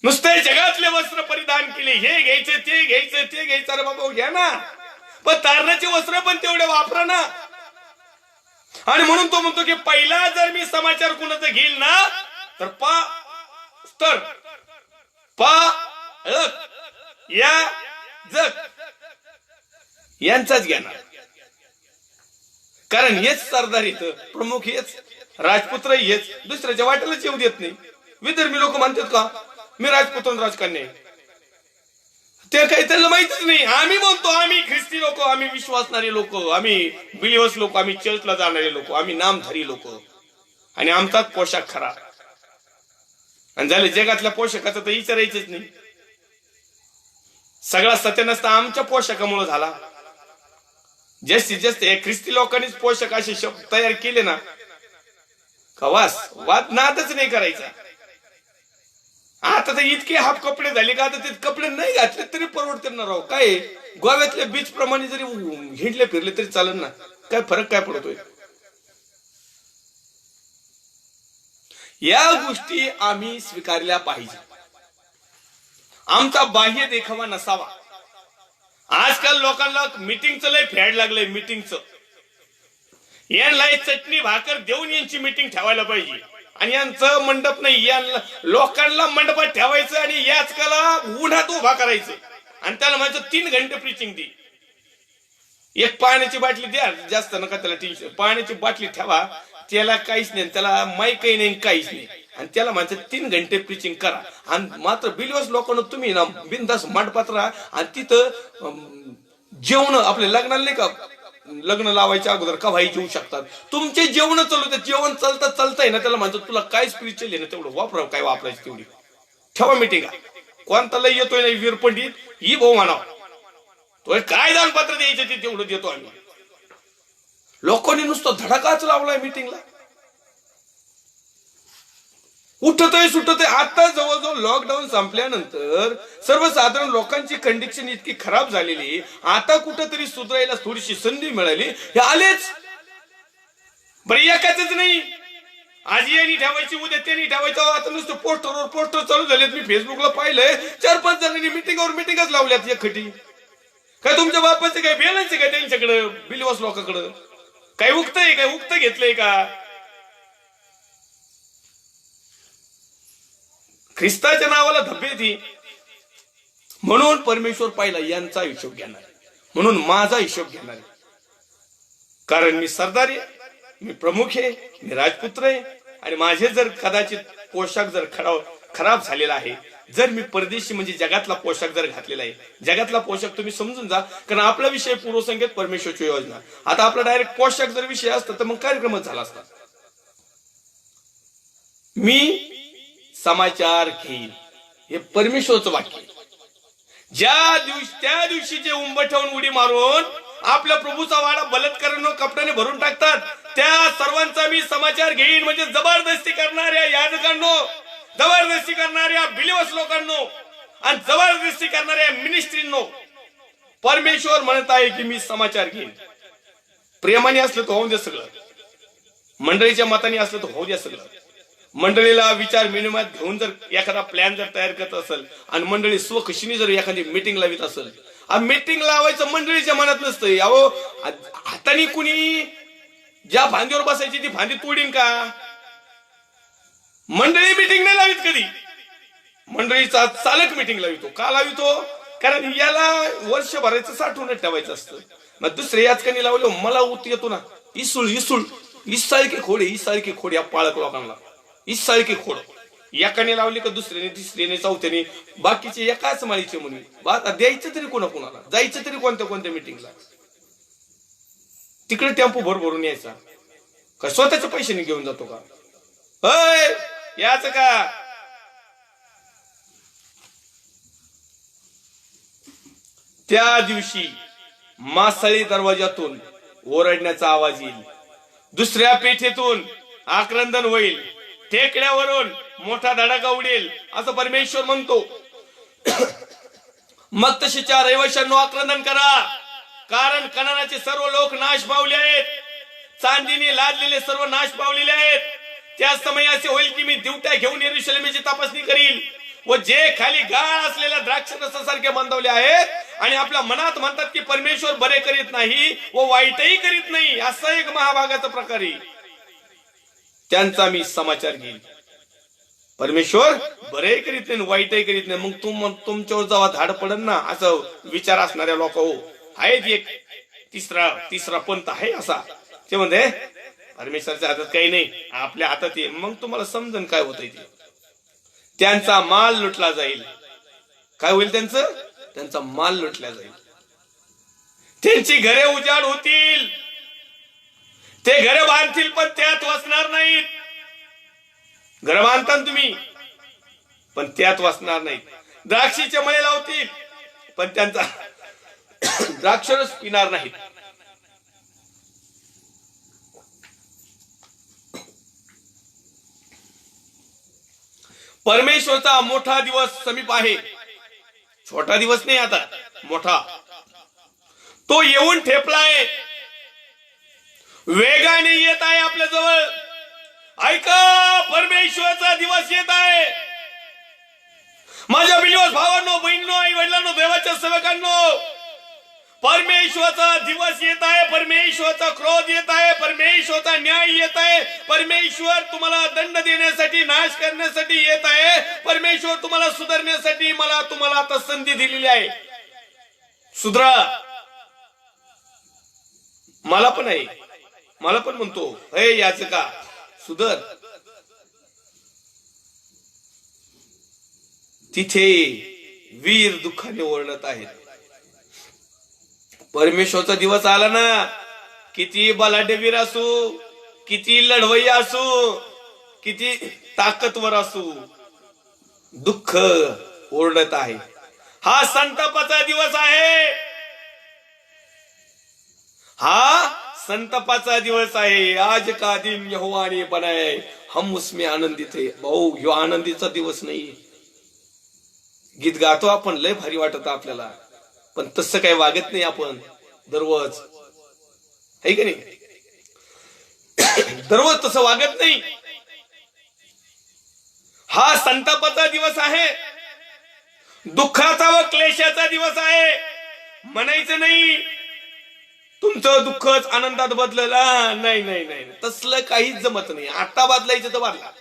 Speaker 1: नुसते जगातले वस्त्र परिधान केले. हे घ्यायचे, ते घ्यायचं, ते घ्यायचं. अरे बाबा घ्या ना, पण तारणाचे वस्त्र पण तेवढे वापरा ना. आणि म्हणून तो म्हणतो की पहिला जर मी समाचार कुणाचा घेईल ना तर यांचाच घेणार. कारण हेच सरदार इथं प्रमुख, हेच राजपुत्र, हेच दुसऱ्याच्या वाट्यालाच येऊ देत नाही. विदर्भी लोक म्हणतात का मी राजपुत्र राजकन्या आहे, ते काही त्याला माहितीच नाही. आम्ही म्हणतो आम्ही ख्रिस्ती लोक, आम्ही विश्वासणारे लोक, आम्ही बिलिव्हर्स लोक, आम्ही चर्चला जाणारे लोक, आम्ही नामधारी लोक, आणि आमचाच पोशाख खरा. आणि झाले जगातल्या पोशाखाचं तर विचारायचंच नाही. सगळा सत्यानाश आमच्या पोशाखामुळे झाला. जास्तीत जास्त ख्रिस्ती लोकांनीच पोशाख असे शब्द तयार केले ना का वाद नादच नाही करायचा. आता तर इतके हाफ कपडे झाले का आता ते कपडे नाही घातले तरी परवडते ना राव. काय गोव्यातल्या बीच प्रमाणे जरी हिंडले फिरले तरी चालेल ना. काय फरक काय पडतोय? या गोष्टी आम्ही स्वीकारल्या पाहिजे. आमचा बाह्य देखावा नसावा. आजकाल लोकांना मीटिंगचं लय फॅड लागलंय. मीटिंगचं यांना चटणी भाकर देऊन यांची मीटिंग ठेवायला पाहिजे. आणि यांचं मंडप नाही, यांना लोकांना मंडपात ठेवायचं आणि याचकाला उन्हात उभा करायचं आणि त्याला म्हणायचं 3 घंटे प्रीचिंग दे. एक पाण्याची बाटली द्या, जास्त नका त्याला टेन्शन. पाण्याची बाटली ठेवा, त्याला काहीच नाही, त्याला माईकही नाही, काहीच नाही, आणि त्याला म्हणायचं 3 घंटे प्रीचिंग करा. आणि मात्र बिलिव्हर्स लोकांना तुम्ही ना बिनधास्त मंडपात राहा आणि तिथं जेवण आपले लग्नाला नाही का, लग्न लावायच्या अगोदर कवाही जेवू शकतात. तुमचे जेवण चालू ते जेवण चालतंय ना, त्याला म्हणतात तुला काय स्पिरिच्युअल आहे ना तेवढं वापरावं, काय वापरायचं तेवढी ठेवा मीटिंग. कोणताला येतोय ना वीर पंडित ही भाऊ म्हणाव, तो काय दानपत्र द्यायचं ते तेवढं देतो आम्ही. लोकांनी नुसतं धडाकाच लावलाय मीटिंगला. उठतोय सुटतोय. आता जवळजवळ लॉकडाऊन संपल्यानंतर सर्वसाधारण लोकांची कंडिशन इतकी खराब झालेली, आता कुठंतरी सुधारायला थोडीशी संधी मिळाली, हे आलेच. बरं एकाच नाही, आज यांनी ठेवायची, उद्या त्यांनी ठेवायचं. आता नुसतं पोस्टर चालू झालेत. मी फेसबुकला पाहिलंय 4-5 जणांनी मीटिंगवर मीटिंगच लावल्यात एकखटी. काय तुमच्या बापाचं काय बॅलन्स आहे का त्यांच्याकडं? बिलिव्हर्स लोकांकडं काय उगतंय, काय उगत घेतलंय का? ख्रिस्ताच्या नावाला धब्बे ती. म्हणून परमेश्वर पाहिला यांचा हिशोब घेणार, म्हणून माझा हिशोब घेणार. कारण मी सरदार आहे, मी प्रमुख आहे, मी राजपुत्र आहे. आणि माझे जर कदाचित पोशाख जर खराब झालेला आहे, जर मी परदेशी म्हणजे जगातला पोशाख जर घातलेला आहे, जगातला पोशाख तुम्ही समजून जा. कारण आपला विषय पूर्वसंगीत परमेश्वरची योजना. आता आपला डायरेक्ट पोशाख जर विषय असता तर मग कार्यक्रमच झाला असता. मी समाचार घेईल हे परमेश्वरचं वाक्य. त्या दिवशी जे उंबरठ्यावरून उडी मारून आपल्या प्रभूचा वाडा बलात्कारानं कपड्याने भरून टाकतात, त्या सर्वांचा मी समाचार घेईन. म्हणजे जबरदस्ती करणाऱ्या याजकांनो, जबरदस्ती करणाऱ्या बिलीवर्स लोकांनो आणि जबरदस्ती करणाऱ्या मिनिस्ट्रींनो, परमेश्वर म्हणत आहे की मी समाचार घेईन. प्रेमाने असलं तर होऊन दे सगळं, मंडळीच्या मताने असलं तर होऊ द्या सगळं. मंडळीला विचार विनिमयात घेऊन जर एखादा प्लॅन जर तयार करत असेल आणि मंडळी स्वखुशीने जर एखादी मीटिंग लावित असेल, मीटिंग लावायचं मंडळीच्या मनात नसतं. अहो हाताने कुणी ज्या फांदीवर बसायची ती फांदी तोडीन का? मंडळी मीटिंग नाही लावित कधी. मंडळीचा चालक मीटिंग लावितो. का लावितो? कारण याला वर्षभराचं साठवून ठेवायचं असतं. मग दुसरे याचकाने लावलं मला उत येतो ना, इसूळ इसूळ इसाळकी खोड, इसाळकी खोड या पाळक लोकांना, इसाळकी खोड. एकाने लावली का दुसऱ्याने, तिसऱ्याने, चौथ्याने, बाकीचे एकाच माळीचे म्हणून द्यायचं तरी कोणाला, जायचं तरी कोणत्या कोणत्या मीटिंगला. तिकडे टेम्पो भरून यायचा का स्वतःच्या पैशाने घेऊन जातो का? होय याच का? त्या दिवशी मासळी दरवाजातून ओरडण्याचा आवाज येईल, दुसऱ्या पेठेतून आक्रंदन होईल, टेकड्यावरून मोठा धडाका उडेल असं परमेश्वर म्हणतो. मग तशीच्या रहिवाशांनो आक्रंदन करा, कारण कनानाचे सर्व लोक नाश पावले आहेत, चांदीने लादलेले सर्व नाश पावलेले आहेत. त्या समय असे होईल की मी दिवट्या घेऊन यरूशलेमेची तपासणी करील व जे खाली गाळ असलेल्या द्राक्ष रसासारखे मंदावले आहेत आणि आपल्या मनात म्हणतात की परमेश्वर बरे करीत नाही व वाईटही करीत नाही, असा एक महाभागाचा प्रकार आहे, त्यांचा मी समाचार घेईल. परमेश्वर बरे करीत नाही वाईटही करीत नाही. मग तुमच्यावर जेव्हा धाड पडन ना, असं विचार असणाऱ्या लोक आहेत. एक तिसरा पंथ आहे असा, ते म्हणते परमेश्वरच्या हातात काही नाही, आपल्या हातात आहे. मग तुम्हाला समजून काय होतंय ते. त्यांचा माल लुटला जाईल. काय होईल? त्यांचा माल लुटला जाईल. त्यांची घरे उजाड होतील. ते घरे बांधतील पण त्यात वसणार नाहीत. घर बांधता तुम्ही पण त्यात वसणार नाहीत. द्राक्षीचे मळे लावतील पण त्यांचा द्राक्षरस पिणार नाहीत. परमेश्वरचा मोठा दिवस समीप आहे. छोटा दिवस नाही, आता मोठा. तो येऊन ठेपलाय, वेगाने येत आहे आपल्या जवळ. ऐका, परमेश्वरचा दिवस येत आहे. माझ्या बिलीवर्स भावांनो, बहिणींनो, आई वडिलांनो, देवाच्या सेवकांनो, परमेश्वरचा दिवस येत आहे. परमेश्वरचा क्रोध येत आहे. परमेश्वरचा न्याय येत आहे. परमेश्वर तुम्हाला दंड देण्यासाठी, नाश करण्यासाठी येत आहे. परमेश्वर तुम्हाला सुधारण्यासाठी तुम्हाला आता संधी दिलेली आहे. सुधरा. मला पण आहे, मला पण म्हणतो हे याचका सुधर. तिथे वीर दुःखाने ओरडत आहेत. परमेश्वरचा दिवस आला ना, किती बलाढ्य वीर असू, किती लढवई असू, किती ताकदवर असू, दुःख ओरडत आहे. हा संतापाचा दिवस आहे. हा संतापाचा दिवस आहे. आज का दिन यहोवा ने बनाए, हम उसमें आनंदित है. भाऊ, ह्यो आनंदीचा दिवस नाही. गीत गातो आपण, लय भारी वाटत आपल्याला, पण तसं काही वागत नाही आपण दररोज, है की नाही? दररोज तसं वागत नाही. हा संतापाचा दिवस आहे, दुःखाचा व क्लेशाचा दिवस आहे. म्हणायचं नाही तुमचं दुःखच आनंदात बदललं. नाही नाही नाही, तसलं काहीच जमत नाही. आता बदलायचं तर बदला.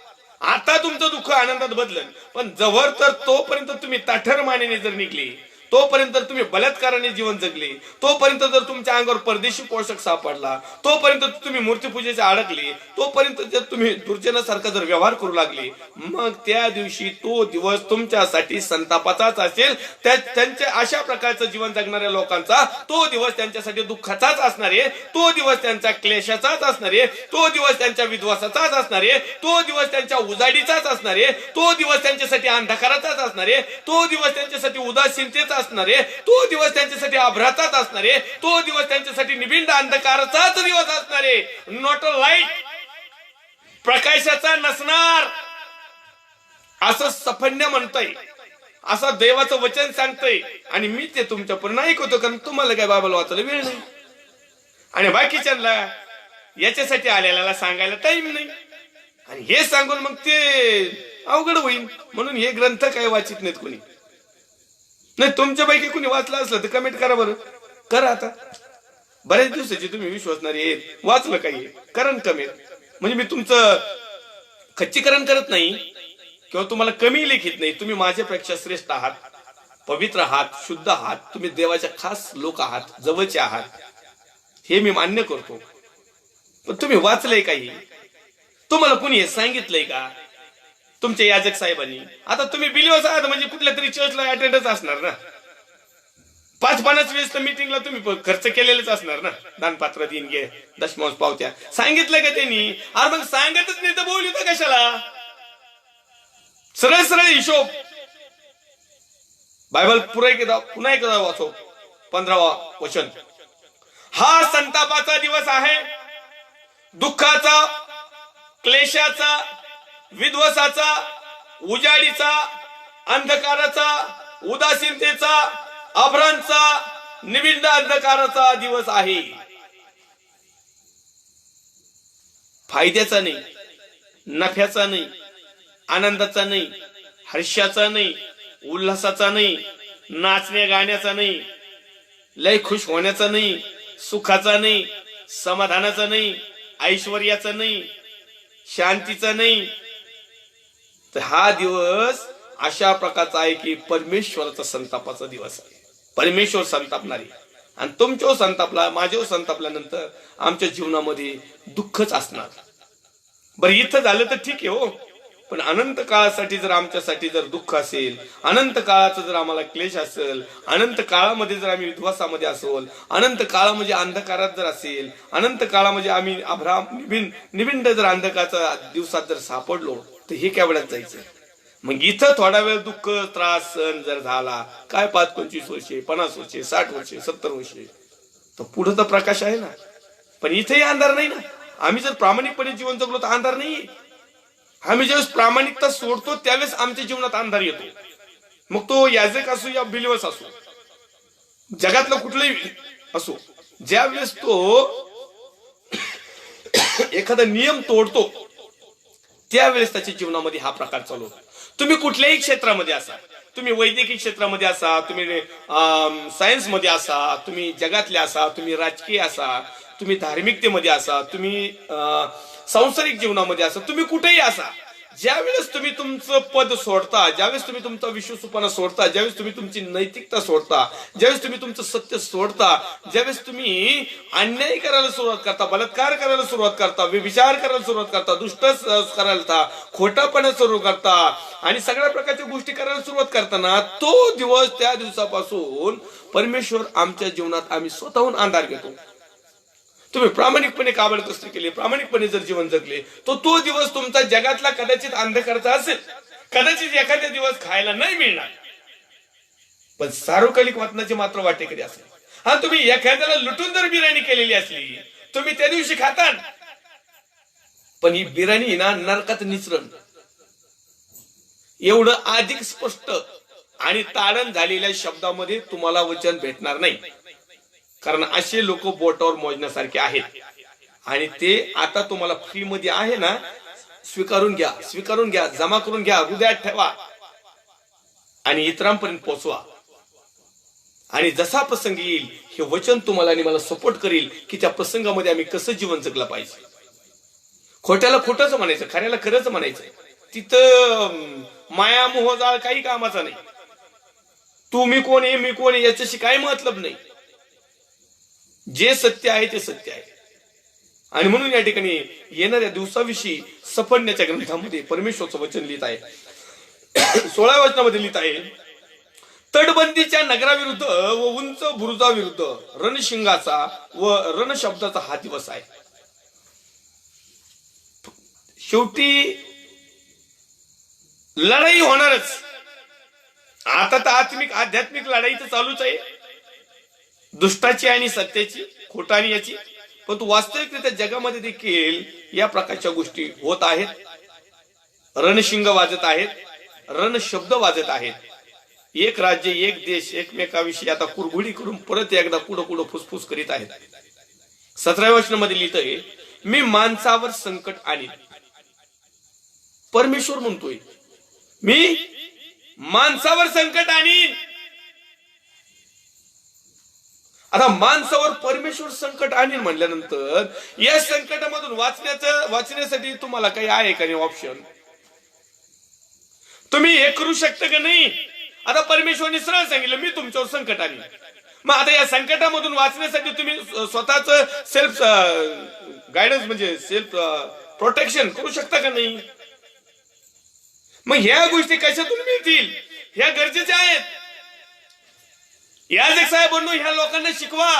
Speaker 1: आता तुमचं दुःख आनंदात बदलन, पण जवळ तर तोपर्यंत तुम्ही ताठरमानेने जर निघले, तोपर्यंत तुम्ही बलात्काराने जीवन जगले, तोपर्यंत जर तुमच्या अंगावर परदेशी पोषक सापडला, तोपर्यंत तुम्ही मूर्तीपूजेचे अडकले, तोपर्यंत जर तुम्ही दुर्जनासारखा जर व्यवहार करू लागले, मग त्या दिवशी तो दिवस तुमच्यासाठी संतापाचाच असेल. त्यांच्या अशा प्रकारचं जीवन जगणाऱ्या लोकांचा तो दिवस त्यांच्यासाठी दुःखाचाच असणार आहे. तो दिवस त्यांच्या क्लेशाचाच असणार आहे. तो दिवस त्यांच्या विद्वासाचाच असणार आहे. तो दिवस त्यांच्या उजाडीचाच असणार आहे. तो दिवस त्यांच्यासाठी अंधकाराचाच असणार आहे. तो दिवस त्यांच्यासाठी उदासीनतेचा असणार आहे, तो दिवस त्यांच्यासाठी अपघातात असणार आहे, तो दिवस त्यांच्यासाठी निबिंड अंधकाराचाच दिवस असणार आहे. नॉट अ लाईट, प्रकाशाचा नसणार असं सफन्य म्हणतंय, असं देवाचं वचन सांगतंय. आणि मी ते तुमच्यापर्यंत ऐकवतो, कारण तुम्हाला काय बायबल वाचायला वेळ नाही आणि बाकीच्यांना याच्यासाठी आलेल्याला सांगायला टाइम नाही. आणि हे सांगून मग ते अवघड होईल. म्हणून हे ग्रंथ काय वाचित नाहीत कोणी. नाही तुमच्यापैकी कोणी वाचलं असलं तर कमेंट करा बरं. करा आता, बऱ्याच दिवसाची तुम्ही विश्वासणारे आहेत, वाचलं काही करा कमेंट. म्हणजे मी तुमचं खच्चीकरण करत नाही किंवा तुम्हाला कमी लेखित नाही. तुम्ही माझ्यापेक्षा श्रेष्ठ आहात, पवित्र आहात, शुद्ध आहात, तुम्ही देवाच्या खास लोक आहात, जवळचे आहात, हे मी मान्य करतो. पण तुम्ही वाचलंय काही? तुम्हाला कुणी हे सांगितलंय का? तुमच्या याजक साहेबांनी. आता तुम्ही बिलिव्हर्स आहात म्हणजे कुठल्या तरी चर्चला अटेंडच असणार ना. 5-50 वेळेस तर मीटिंगला तुम्ही खर्च केलेलेच असणार ना. दानपात्र देणगे, दशमांश पावत्या सांगितलं का त्यांनी? अरे मग सांगतच नाही तर बोलू तर कशाला? सरळ सरळ हिशोब. बायबल पुन्हा एकदा वाचो. 15वा वचन. हा संतापाचा दिवस आहे, दुःखाचा, क्लेशाचा, विध्वसाचा, उजाडीचा, अंधकाराचा, उदासीनतेचा, अभ्रांचा, निबिंड अंधकाराचा दिवस आहे. फायद्याचा नाही, नफ्याचा नाही, आनंदाचा नाही, हर्षाचा नाही, उल्हासाचा नाही, नाचण्या गाण्याचा नाही, लय खुश होण्याचा नाही, सुखाचा नाही, समाधानाचा नाही, ऐश्वर्याचा नाही, शांतीचा नाही. तर हा दिवस अशा प्रकारचा आहे की परमेश्वराचा संतापाचा दिवस आहे. परमेश्वर संतापणारी. आणि तुमच्यावर संतापला, माझ्यावर संतापल्यानंतर आमच्या जीवनामध्ये दुःखच असणार. बरं इथं झालं तर ठीक आहे हो, पण अनंत काळासाठी जर आमच्यासाठी जर दुःख असेल, अनंत काळाचा जर आम्हाला क्लेश असेल, अनंत काळामध्ये जर आम्ही विध्वसामध्ये असेल, अनंत काळामध्ये अंधकारात जर असेल, अनंत काळामध्ये आम्ही निबिंड जर अंधकाराच्या दिवसात जर सापडलो, तर हे केवढ्यात जायचं? मग इथं थोडा वेळ दुःख त्रास सहन जर झाला, काय 5-25 वर्षे, 50 वर्षे, 60 वर्षे, 70 वर्षे, तर पुढे तर प्रकाश आहे ना. पण इथेही अंधार नाही ना. आम्ही जर प्रामाणिकपणे जीवन जगलो तर अंधार नाही. आम्ही ज्यावेळेस प्रामाणिकता सोडतो त्यावेळेस आमच्या जीवनात अंधार येतो. मग तो याजक असो या बिलिव्हर्स असो, जगातला कुठलाही असो, ज्यावेळेस तो एखादा नियम तोडतो त्यावेळेस त्याच्या जीवनामध्ये हा प्रकार चालू होतो. तुम्ही कुठल्याही क्षेत्रामध्ये असा, तुम्ही वैद्यकीय क्षेत्रामध्ये असा, तुम्ही सायन्स मध्ये असा, तुम्ही जगातले असा, तुम्ही राजकीय असा, तुम्ही धार्मिकतेमध्ये असा, तुम्ही सांसारिक जीवनामध्ये असा, तुम्ही कुठेही असा, ज्यावेळेस तुम्ही तुमचं पद सोडता, ज्यावेळेस तुम्ही तुमचा विश्वसुपणा सोडता, ज्यावेळेस तुम्ही तुमची नैतिकता सोडता, ज्यावेळेस तुम्ही तुमचं सत्य सोडता, ज्यावेळेस तुम्ही अन्याय करायला सुरुवात करता, बलात्कार करायला सुरुवात करता, व्यभिचार करायला सुरुवात करता, दुष्ट करायला, खोटापणा सुरू करता आणि सगळ्या प्रकारच्या गोष्टी करायला सुरुवात करताना, तो दिवस, त्या दिवसापासून परमेश्वर आमच्या जीवनात आम्ही स्वतःहून अंधार घेतो. तुम्ही प्रामाणिकपणे काबड कष्ट केले, प्रामाणिकपणे जर जीवन जगले, तो दिवस तुमचा जगातला कदाचित अंधकारचा असेल, कदाचित एखाद्या दिवस खायला नाही मिळणार, पण सार्वकालिक वतनाचे मात्र वाटेकरी असेल. हा तुम्ही एखाद्याला लुटून जर बिर्याणी केलेली असली, तुम्ही त्या दिवशी खाता, पण ही बिर्याणी ना नरकात निचरण. एवढं अधिक स्पष्ट आणि ताडण झालेल्या शब्दामध्ये तुम्हाला वचन भेटणार नाही. कारण असे लोक बोटावर मोजण्यासारखे आहेत. आणि ते आता तुम्हाला फ्री मध्ये आहे ना, स्वीकारून घ्या, स्वीकारून घ्या, जमा करून घ्या, हृदयात ठेवा आणि इतरांपर्यंत पोहोचवा. आणि जसा प्रसंग येईल हे वचन तुम्हाला आणि मला सपोर्ट करेल की त्या प्रसंगामध्ये आम्ही कसं जीवन जगलं पाहिजे. खोट्याला खोटंच म्हणायचं, खऱ्याला खरंच म्हणायचं. तिथं माया मोह जाळ काही कामाचा नाही. तू मी कोण आहे, मी कोण आहे याच्याशी काही मतलब नाही. जे सत्य आहे ते सत्य आहे. आणि म्हणून या ठिकाणी येणाऱ्या दिवसाविषयी सफरण्याच्या ग्रंथामध्ये परमेश्वरचं वचन लिहित आहे. 16व्या वचनामध्ये लिहित आहे, तटबंदीच्या नगराविरुद्ध व उंच बुरुजाविरुद्ध रणशिंगाचा व रणशब्दाचा हा दिवस आहे. शेवटी लढाई होणारच. आता तर आध्यात्मिक लढाई तर चालूच आहे, दुष्टाची आणि सत्याची, खोटा आणि याची. परंतु वास्तविकरित्या जगामध्ये देखील या प्रकारच्या गोष्टी होत आहेत. रणशिंग वाजत आहेत, रण शब्द वाजत आहेत. एक राज्य, एक देश एकमेकाविषयी आता कुरघोडी करून परत एकदा पुढं फुसफुस करीत आहेत. 17व्या वचनामध्ये लिहितंय, मी माणसावर संकट आणीन. परमेश्वर म्हणतोय, मी माणसावर संकट आणीन. आता माणसावर परमेश्वर संकट आणीन म्हणल्यानंतर या संकटामधून वाचण्यासाठी तुम्हाला काही आहे का नाही ऑप्शन? तुम्ही हे करू शकता का नाही? आता परमेश्वरने सरळ सांगितलं, मी तुमच्यावर संकट आणीन. मग आता या संकटामधून वाचण्यासाठी तुम्ही स्वतःच सेल्फ गायडन्स म्हणजे सेल्फ प्रोटेक्शन करू शकता का नाही? मग ह्या गोष्टी कशातून मिळतील? ह्या गरजेच्या आहेत. याजक साहेब म्हणून ह्या लोकांना शिकवा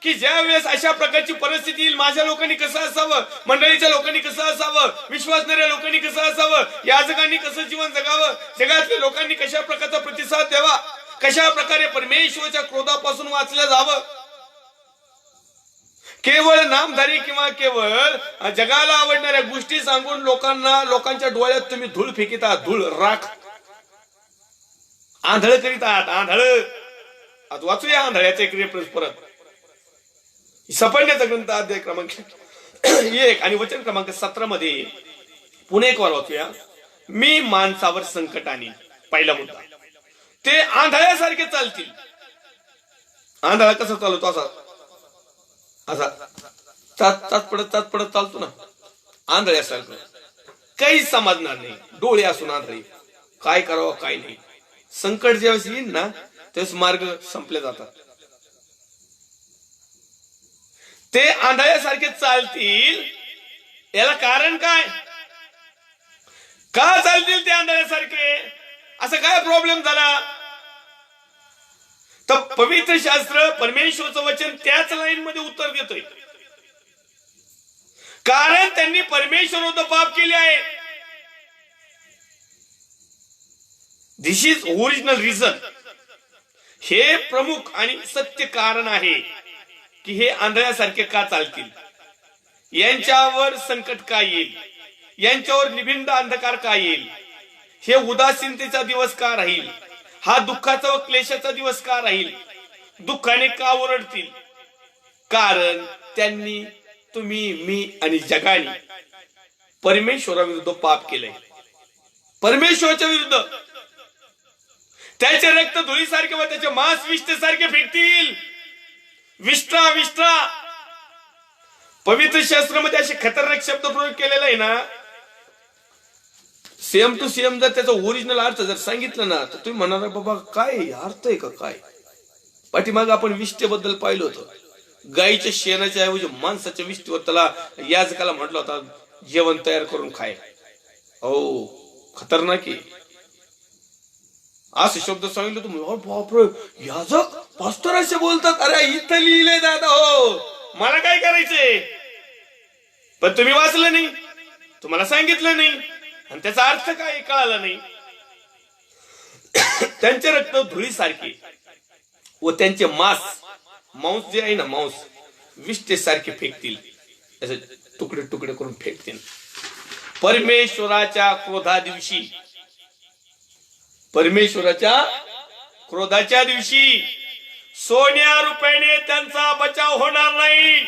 Speaker 1: की ज्या वेळेस अशा प्रकारची परिस्थिती येईल, माझ्या लोकांनी कसं असावं, मंडळीच्या लोकांनी कसं असावं, विश्वासणाऱ्या लोकांनी कसं असावं, याजकांनी कसं जीवन जगावं, जगातल्या लोकांनी कशा प्रकारचा प्रतिसाद द्यावा, कशा प्रकारे परमेश्वराच्या क्रोधापासून वाचलं जावं. केवळ नामधारी किंवा केवळ जगाला आवडणाऱ्या गोष्टी सांगून लोकांच्या डोळ्यात तुम्ही धूळ फेकिता, धूळ राख आंधळ करीत आहात. आंधळ. आज वाचूया आंधळ्याचा एक रेफरन्स परत, सपन्याचा ग्रंथ अध्याय क्रमांक 1 आणि वचन क्रमांक 17 मध्ये पुन्हा एक वार वाचूया. मी माणसावर संकट आणीन. पहिला मुद्दा, ते आंधळ्यासारखे चालतील. आंधळा कसा चालतो? असा चाच पडत चालतो ना, आंधळ्यासारखं. काही समजणार नाही, डोळे असून आंधळे. काय करावं काय नाही. संकट ज्यावेळेस येईल ना, त्यावेळेस मार्ग संपले जातात. ते आंधळ्यासारखे चालतील. याला कारण काय? का चालतील ते आंधळ्यासारखे? असं काय प्रॉब्लेम झाला? तर पवित्र शास्त्र, परमेश्वरचं वचन त्याच लाईन मध्ये उत्तर देतोय. कारण त्यांनी परमेश्वर पाप केले आहे. दिस इज ओरिजिनल रिझन. हे प्रमुख आणि सत्य कारण आहे की हे आंधळ्यासारखे का चालतील, यांच्यावर संकट का येईल, यांच्यावर निबिंद अंधकार का येईल, हे उदासीनतेचा दिवस का राहील, हा दुःखाचा व क्लेशाचा दिवस का राहील, दुःखाने का ओरडतील. कारण त्यांनी, तुम्ही, मी आणि जगाने परमेश्वराविरुद्ध पाप केलंय. परमेश्वराच्या विरुद्ध. त्याचे रक्त धुळीसारखे व त्याचे मांस विष्ठेसारखे फेकतील. विष्ठा. पवित्र शास्त्रामध्ये असे खतरनाक शब्द प्रयोग केलेला आहे ना, सेम टू सेम. जर त्याचा ओरिजिनल अर्थ जर सांगितलं ना, तर तुम्ही म्हणाला बाबा काय अर्थ आहे का काय. पाठीमाग आपण विष्ठेबद्दल पाहिलं होतं. गायीच्या शेणाच्या ऐवजी माणसाच्या विष्ठेवर त्याला याजकाला म्हटलं होता जेवण तयार करून खाय. हो, खतरनाक आहे. असे शब्द सांगितलं तुम्ही, बापरे याजक पास्टर असे बोलतात. अरे इथं लिहिले दादा, हो मला काय करायचंय, पण तुम्ही वाचलं नाही, तुम्हाला सांगितलं नाही, आणि त्याचा अर्थ काय कळाला नाही. त्यांचे रक्त धुळीसारखे व त्यांचे मांस जे आहे ना, मांस विष्ठेसारखे फेकतील. असे तुकडे तुकडे करून फेकतील. परमेश्वराच्या क्रोधाच्या दिवशी सोन्या रुपयाने त्यांचा बचाव होणार नाही.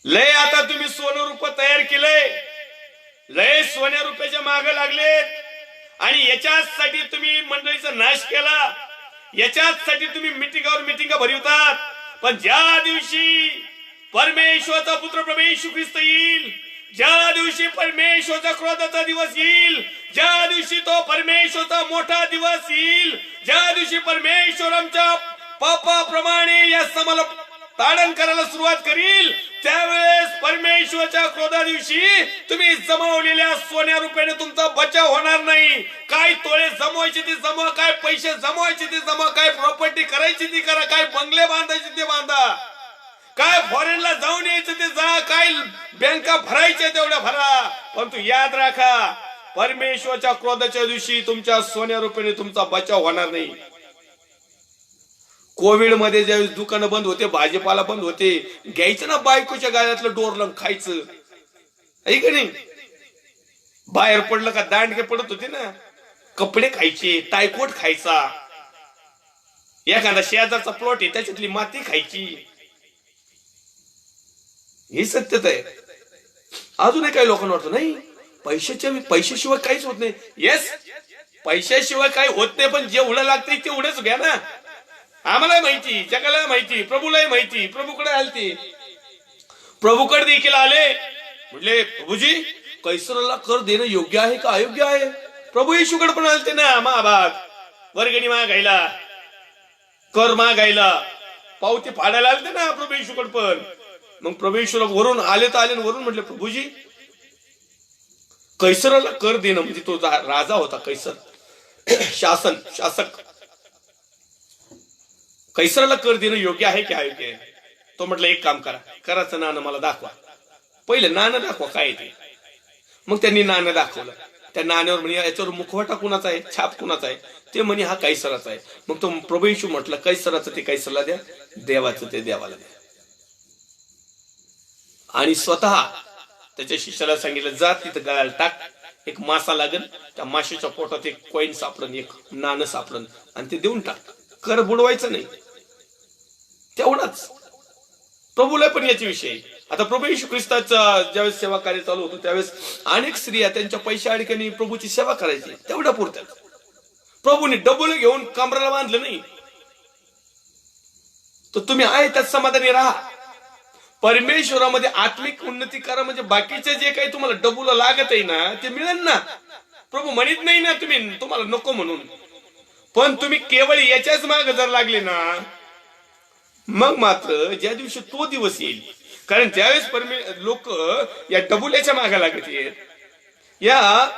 Speaker 1: लय आता तुम्ही सोनं रुप तयार केलंय, लय सोन्या रुपयाच्या मागे लागलेत, आणि याच्यासाठी तुम्ही मंडळीचा नाश केला. याच्यासाठी तुम्ही मिटिंगा भरवतात. पण ज्या दिवशी परमेश्वराचा पुत्र प्रभू येशू ख्रिस्त येईल, ज्या दिवशी परमेश्वराचा क्रोधाचा दिवस येईल, ज्या दिवशी तो परमेश्वराचा मोठा दिवस येईल, ज्या दिवशी परमेश्वर आमच्या पापाप्रमाणे या समाला ताडण करायला सुरुवात करील, त्यावेळेस परमेश्वराच्या क्रोधा दिवशी तुम्ही जमवलेल्या सोन्या रुपयाने तुमचा बचाव होणार नाही. काय तोळे जमवायचे ते जमवा, काय पैसे जमवायचे ते जमवा, काय प्रॉपर्टी करायची ती करा, काय बंगले बांधायचे ते बांधा, काय फॉरेनला जाऊन यायचं ते जा, काय बँका भरायच्या तेवढ्या भरा. परंतु याद राखा, परमेश्वराच्या क्रोधाच्या दिवशी तुमच्या सोन्या रुपयाने तुमचा बचाव होणार नाही. कोविड मध्ये ज्यावेळेस दुकानं बंद होते, भाजीपाला बंद होते, घ्यायचं ना बायकोच्या गाड्यातलं डोरलं खायचं, आहे का नाही? बाहेर पडलं का दांडके पडत होते ना, कपडे खायचे, टायकोट खायचा, एखादा शेजारचा प्लॉट आहे त्याच्यातली माती खायची. ही सत्यता आहे. अजूनही काही लोकांना वाटतं नाही पैशाशिवाय काहीच होत नाही. येस, पैशाशिवाय काही होत नाही, पण जेवढं लागतंय तेवढंच घ्या ना. आम्हाला माहिती, जगाला माहिती, प्रभूलाही माहिती. प्रभूकडे आलते, प्रभूकडे देखील आले, म्हटले प्रभूजी कैसराला कर देणं योग्य आहे का अयोग्य आहे? प्रभू येशूकडे पण आलते ना, महाभाग वर्गणी मागायला, कर मागायला, पावती फाडायला आलते ना प्रभू येशूकडे पण. मग प्रभू येशूला वरून आले तर आले, वरून म्हटले प्रभूजी कैसराला कर देणं, म्हणजे तो राजा होता कैसर, शासक, कैसराला कर देणं योग्य आहे की अयोग्य आहे? तो म्हटलं एक काम करा, कराचं नाणं मला दाखवा. पहिले नाणं दाखवा काय ते. मग त्यांनी नाणं दाखवलं. त्या नाण्यावर म्हणे याच्यावर मुखवटा कुणाचा आहे, छाप कुणाचा आहे? ते म्हणे हा कैसराचा आहे. मग तो प्रभू येशू म्हटलं कैसराचं ते कैसरला द्या, देवाचं ते देवाला द्या. आणि स्वतः त्याच्या शिष्याला सांगितलं जा तिथं गळ्याला टाक, एक मासा लागेल, त्या माशाच्या पोटात एक कॉईन सापडन, एक नाणं सापडन, आणि ते देऊन टाक. कर बुडवायचं नाही. तेवढाच प्रभूला पण याचे विषय. आता प्रभू येशू ख्रिस्ताचा ज्यावेळेस सेवा कार्य चालू होतं त्यावेळेस अनेक स्त्रिया त्यांच्या पैशा अडक्याने प्रभूची सेवा करायची, तेवढ्या पुरत्यात. प्रभूने डबल घेऊन कमराला बांधलं नाही. तर तुम्ही आहे त्यात समाधानी राहा. परमेश्वरामध्ये आत्मिक उन्नती करा, म्हणजे बाकीचे जे काही तुम्हाला डबूला लागत आहे ना ते मिळेल ना. प्रभू म्हणत नाही ना तुम्हाला नको म्हणून, पण तुम्ही केवळ याच्याच मागे जर लागले ना, मग मात्र ज्या दिवशी तो दिवस येईल, कारण त्यावेळेस लोक या डबुल्याच्या मागे लागत आहेत, या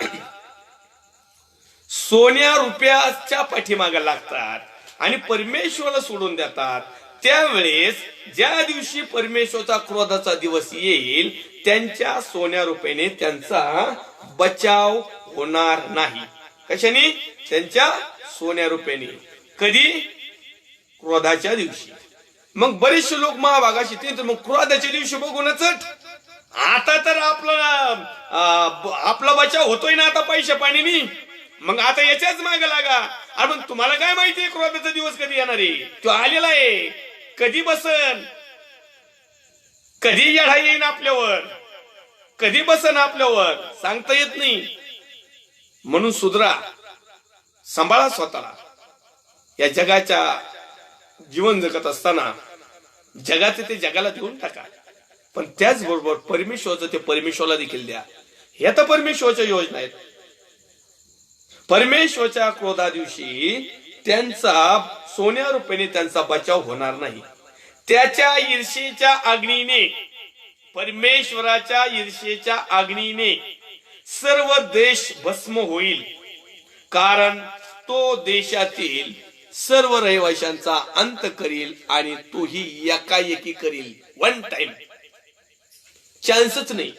Speaker 1: सोन्या रुपयाच्या पाठीमागे लागतात आणि परमेश्वराला सोडून देतात. त्यावेळेस ज्या दिवशी परमेश्वराचा क्रोधाचा दिवस येईल, त्यांच्या सोन्या रुपयाने त्यांचा बचाव होणार नाही. कशाने? त्यांच्या सोन्या रुपयाने. कधी? क्रोधाच्या दिवशी. मग बरेचसे लोक महाभागाशी ते मग क्रोधाच्या दिवशी बघूनच आता तर आपला बचाव होतोय ना आता पैशा पाणीनी, मग आता याच्याच मागे लागा. अरे पण तुम्हाला काय माहितीये क्रोधाचा दिवस कधी येणार आहे? तो आलेला आहे. कधी बसन, कधी येढा येईन आपल्यावर, कधी बसन आपल्यावर सांगता येत नाही. म्हणून सुधरा, सांभाळा स्वतःला. या जगाच्या जीवन जगत असताना जगाचे ते जगाला देऊन टाका, पण त्याचबरोबर परमेश्वराचं ते परमेश्वराला देखील द्या. ह्या तर परमेश्वराच्या योजना आहेत. परमेश्वराच्या क्रोधा दिवशी त्यांचा सोन्या रुपयाने त्यांचा बचाव होणार नाही. त्याच्या ईर्षेच्या अग्नीने, परमेश्वराच्या ईर्षेच्या अग्नीने सर्व देश भस्म होईल, कारण तो देशातील सर्व रहिवाशांचा अंत करील आणि तोही एकाएकी करील. वन टाइम, चान्सच नाही.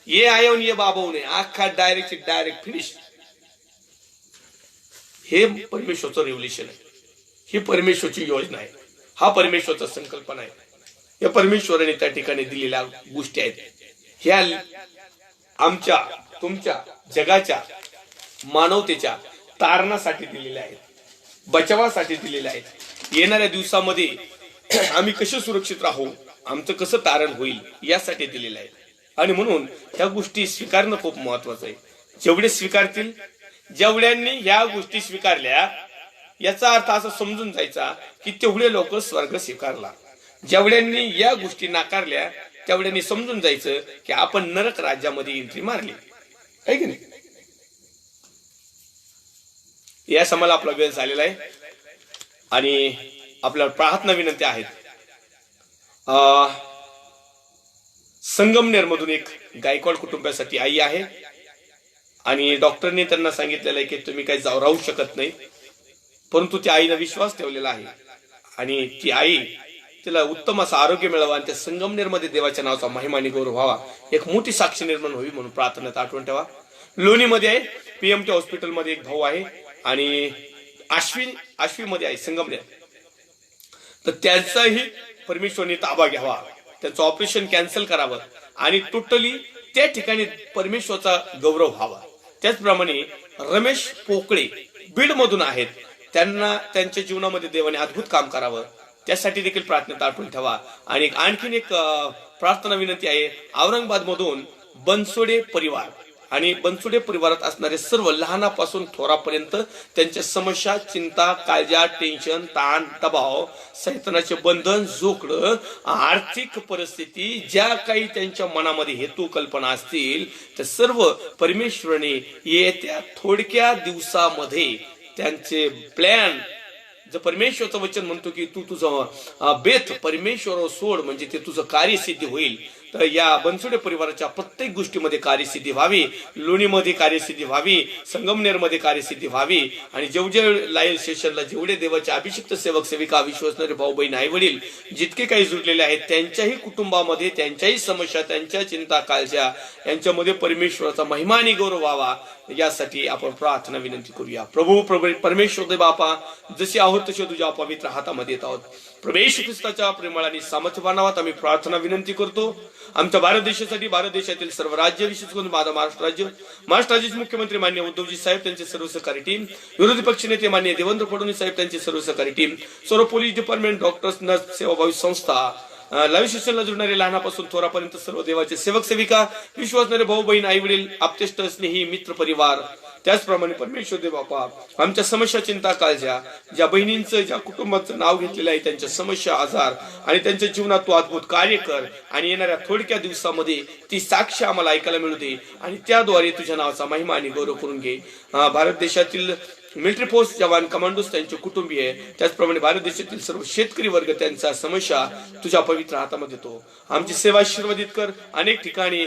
Speaker 1: ये आयवून ये बाबवून अख्खा डायरेक्ट फिनिश. हे परमेश्वरचं रेव्होल्युशन आहे. ही परमेश्वरची योजना आहे. हा परमेश्वरचा संकल्पना आहे. या परमेश्वराने त्या ठिकाणी दिलेल्या गोष्टी आहेत. ह्या आमच्या तुमच्या जगाच्या मानवतेच्या तारणासाठी दिलेल्या आहेत, बचावासाठी दिलेल्या आहेत. येणाऱ्या दिवसामध्ये आम्ही कसे सुरक्षित राहू, आमचं कसं तारण होईल यासाठी दिलेलं आहे. आणि म्हणून ह्या गोष्टी स्वीकारणं खूप महत्वाचं आहे. जेवढे स्वीकारतील, जेवढ्यांनी ह्या गोष्टी स्वीकारल्या, याचा अर्थ असा समजून जायचा की तेवढे लोक स्वर्ग स्वीकारला. जेवढ्यांनी या गोष्टी नाकारल्या तेवढ्यांनी समजून जायचं की आपण नरक राज्यामध्ये एंट्री मारली आहे की नाही. या समाला आपला वेळ झालेला आहे आणि आपल्याला प्रार्थना विनंती आहेत. संगमनेर मधून एक गायकवाड कुटुंबासाठी आई आहे आणि डॉक्टरने त्यांना सांगितलेलं आहे की तुम्ही काही राहू शकत नाही, परंतु त्या आईने विश्वास ठेवलेला आहे आणि ती आई, तिला उत्तम असं आरोग्य मिळावं आणि त्या संगमनेर मध्ये देवाच्या नावाचा महिमा आणि गौरव व्हावा, एक मोठी साक्ष निर्माण व्हावी म्हणून प्रार्थनेत आठवण ठेवा. लोणीमध्ये आहे, पीएमटी हॉस्पिटलमध्ये एक भाऊ आहे, आणि आश्वीमध्ये आहे संगमनेर. तर त्यांचाही परमेश्वरने ताबा घ्यावा, त्यांचं ऑपरेशन कॅन्सल करावं आणि टोटली त्या ठिकाणी परमेश्वरचा गौरव व्हावा. त्याचप्रमाणे रमेश पोकळे बीड मधून आहेत, त्यांना त्यांच्या जीवनामध्ये देवाने अद्भुत काम करावं, त्यासाठी देखील प्रार्थना आठवून ठेवा. आणि आणखीन एक प्रार्थना विनंती आहे, औरंगाबाद मधून बनसोडे परिवार, आणि बनसोडे परिवारात असणारे सर्व लहानापासून थोरापर्यंत त्यांच्या समस्या, चिंता, काळजा, टेन्शन, ताण, दबाव, सैतानाचे बंधन, जोखड, आर्थिक परिस्थिती, ज्या काही त्यांच्या मनामध्ये हेतू कल्पना असतील, त्या सर्व परमेश्वराने येत्या थोडक्या दिवसामध्ये त्यांचे प्लॅन, जर परमेश्वरचं वचन म्हणतो की तू तुझं बेत परमेश्वर सोड, म्हणजे ते तुझं कार्यसिद्धी होईल. तर या बनसोडे परिवाराच्या प्रत्येक गोष्टीमध्ये कार्यसिद्धी व्हावी, लोणीमध्ये कार्यसिद्धी व्हावी, संगमनेरमध्ये कार्यसिद्धी व्हावी. आणि जेवढे लाईव्ह सेशनला जेवढे देवाचे अभिषिक्त सेवक सेविका, विश्वासणारे भाऊ बहीण, आई वडील जितके काही जुटलेले आहेत, त्यांच्याही कुटुंबामध्ये त्यांच्याही समस्या, त्यांच्या चिंता, काळजा यांच्यामध्ये परमेश्वराचा महिमा आणि गौरव व्हावा, यासाठी आपण प्रार्थना विनंती करूया. प्रभू परमेश्वर दे बापा, जसे आहोत तसे तुझ्या पवित्र हातामध्ये येत आहोत. प्रभू येशू ख्रिस्ताच्या प्रेमाळ आणि सामर्थ्यवान नावात आम्ही प्रार्थना विनंती करतो. आमच्या भारत देशासाठी, भारत देशातील सर्व राज्य, विशेष करून माझा महाराष्ट्र राज्याचे मुख्यमंत्री माननीय उद्धवजी साहेब, त्यांचे सर्व सहकारी टीम, विरोधी पक्ष नेते माननीय देवेंद्र फडणवीस साहेब, त्यांचे सर्व सहकारी टीम, सर्व पोलीस डिपार्टमेंट, डॉक्टर्स, नर्स, सेवाभावी संस्था, लाईव्ह सेशनला जुळणारे लहानापासून थोरापर्यंत सर्व देवाचे सेवक सेविका, विश्वासणारे भाऊ बहीण, आई वडील, आप्तेष्ट, स्नेही, मित्र परिवार, त्याचप्रमाणे परमेश्वर दे बापा, आमच्या समस्या, चिंता, काळजा, ज्या बहिणींचं, ज्या कुटुंबाचं नाव घेतलेलं आहे, त्यांच्या समस्या, आजार आणि त्यांच्या जीवनात तू अद्भुत कार्य कर, आणि येणाऱ्या थोडक्या दिवसामध्ये ती साक्ष आम्हाला ऐकायला मिळू दे, आणि त्याद्वारे तुझ्या नावाचा महिमा आणि गौरव करून घे. भारत देशातील मिलिटरी फोर्स जवान, कमांडोज, त्यांचे कुटुंबीय, त्याचप्रमाणे भारत देशातील सर्व शेतकरी वर्ग, त्यांचा समस्या तुझ्या पवित्र हातामध्ये येतो. आमची सेवा आशीर्वादित कर. अनेक ठिकाणी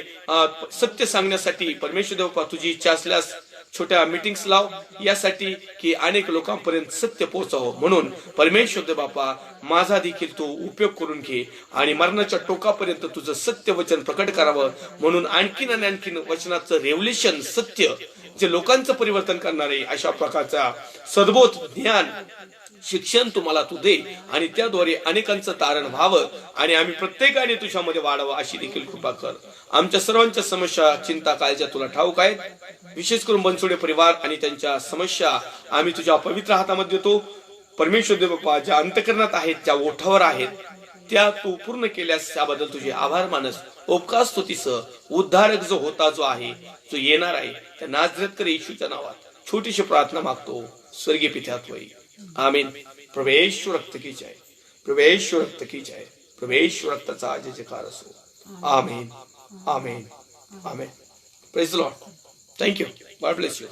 Speaker 1: सत्य सांगण्यासाठी परमेश्वर देव, तुझी इच्छा असल्यास छोट्या मीटिंग्स लाव, यासाठी की अनेक लोकांपर्यंत सत्य पोहोचावं. म्हणून परमेश्वर दे बापा, माझा देखील तू उपयोग करून घे, आणि मरणाच्या टोकापर्यंत तुझं सत्य वचन प्रकट करावं. म्हणून आणखीन आणि आणखीन वचनाचं रेव्होल्युशन, सत्य जे लोकांचं परिवर्तन करणारे, अशा प्रकारचा सद्बोध, ज्ञान, शिक्षण तुम्हाला तू दे, आणि त्याद्वारे अनेकांचं तारण व्हावं, आणि आम्ही प्रत्येकाने तुझ्यामध्ये वाढावं, अशी देखील कृपा कर. आमच्या सर्वांच्या समस्या, चिंता, काळजा तुला ठाऊक आहेत. विशेष करून बनसोडे परिवार आणि त्यांच्या समस्या आम्ही तुझ्या पवित्र हातामध्ये देतो. परमेश्वर देव बाप्पा, ज्या अंतकरणात आहेत, ज्या ओठावर आहेत, त्या तू पूर्ण केल्यास त्याबद्दल तुझे आभार मानस. उपकार स्तुतीसह उद्धारक जो होता, जो आहे, जो येणार आहे, त्या नाझरेतकर येशूच्या नावात छोटीशी प्रार्थना मागतो, स्वर्गीय पित्यात होई. आमीन. प्रभु रक्त की जय, प्रभु रक्त की जय, प्रभु रक्ताचा जय जयकार असो. आमीन, आमीन, आमीन. Praise the Lord. Thank you. God bless you.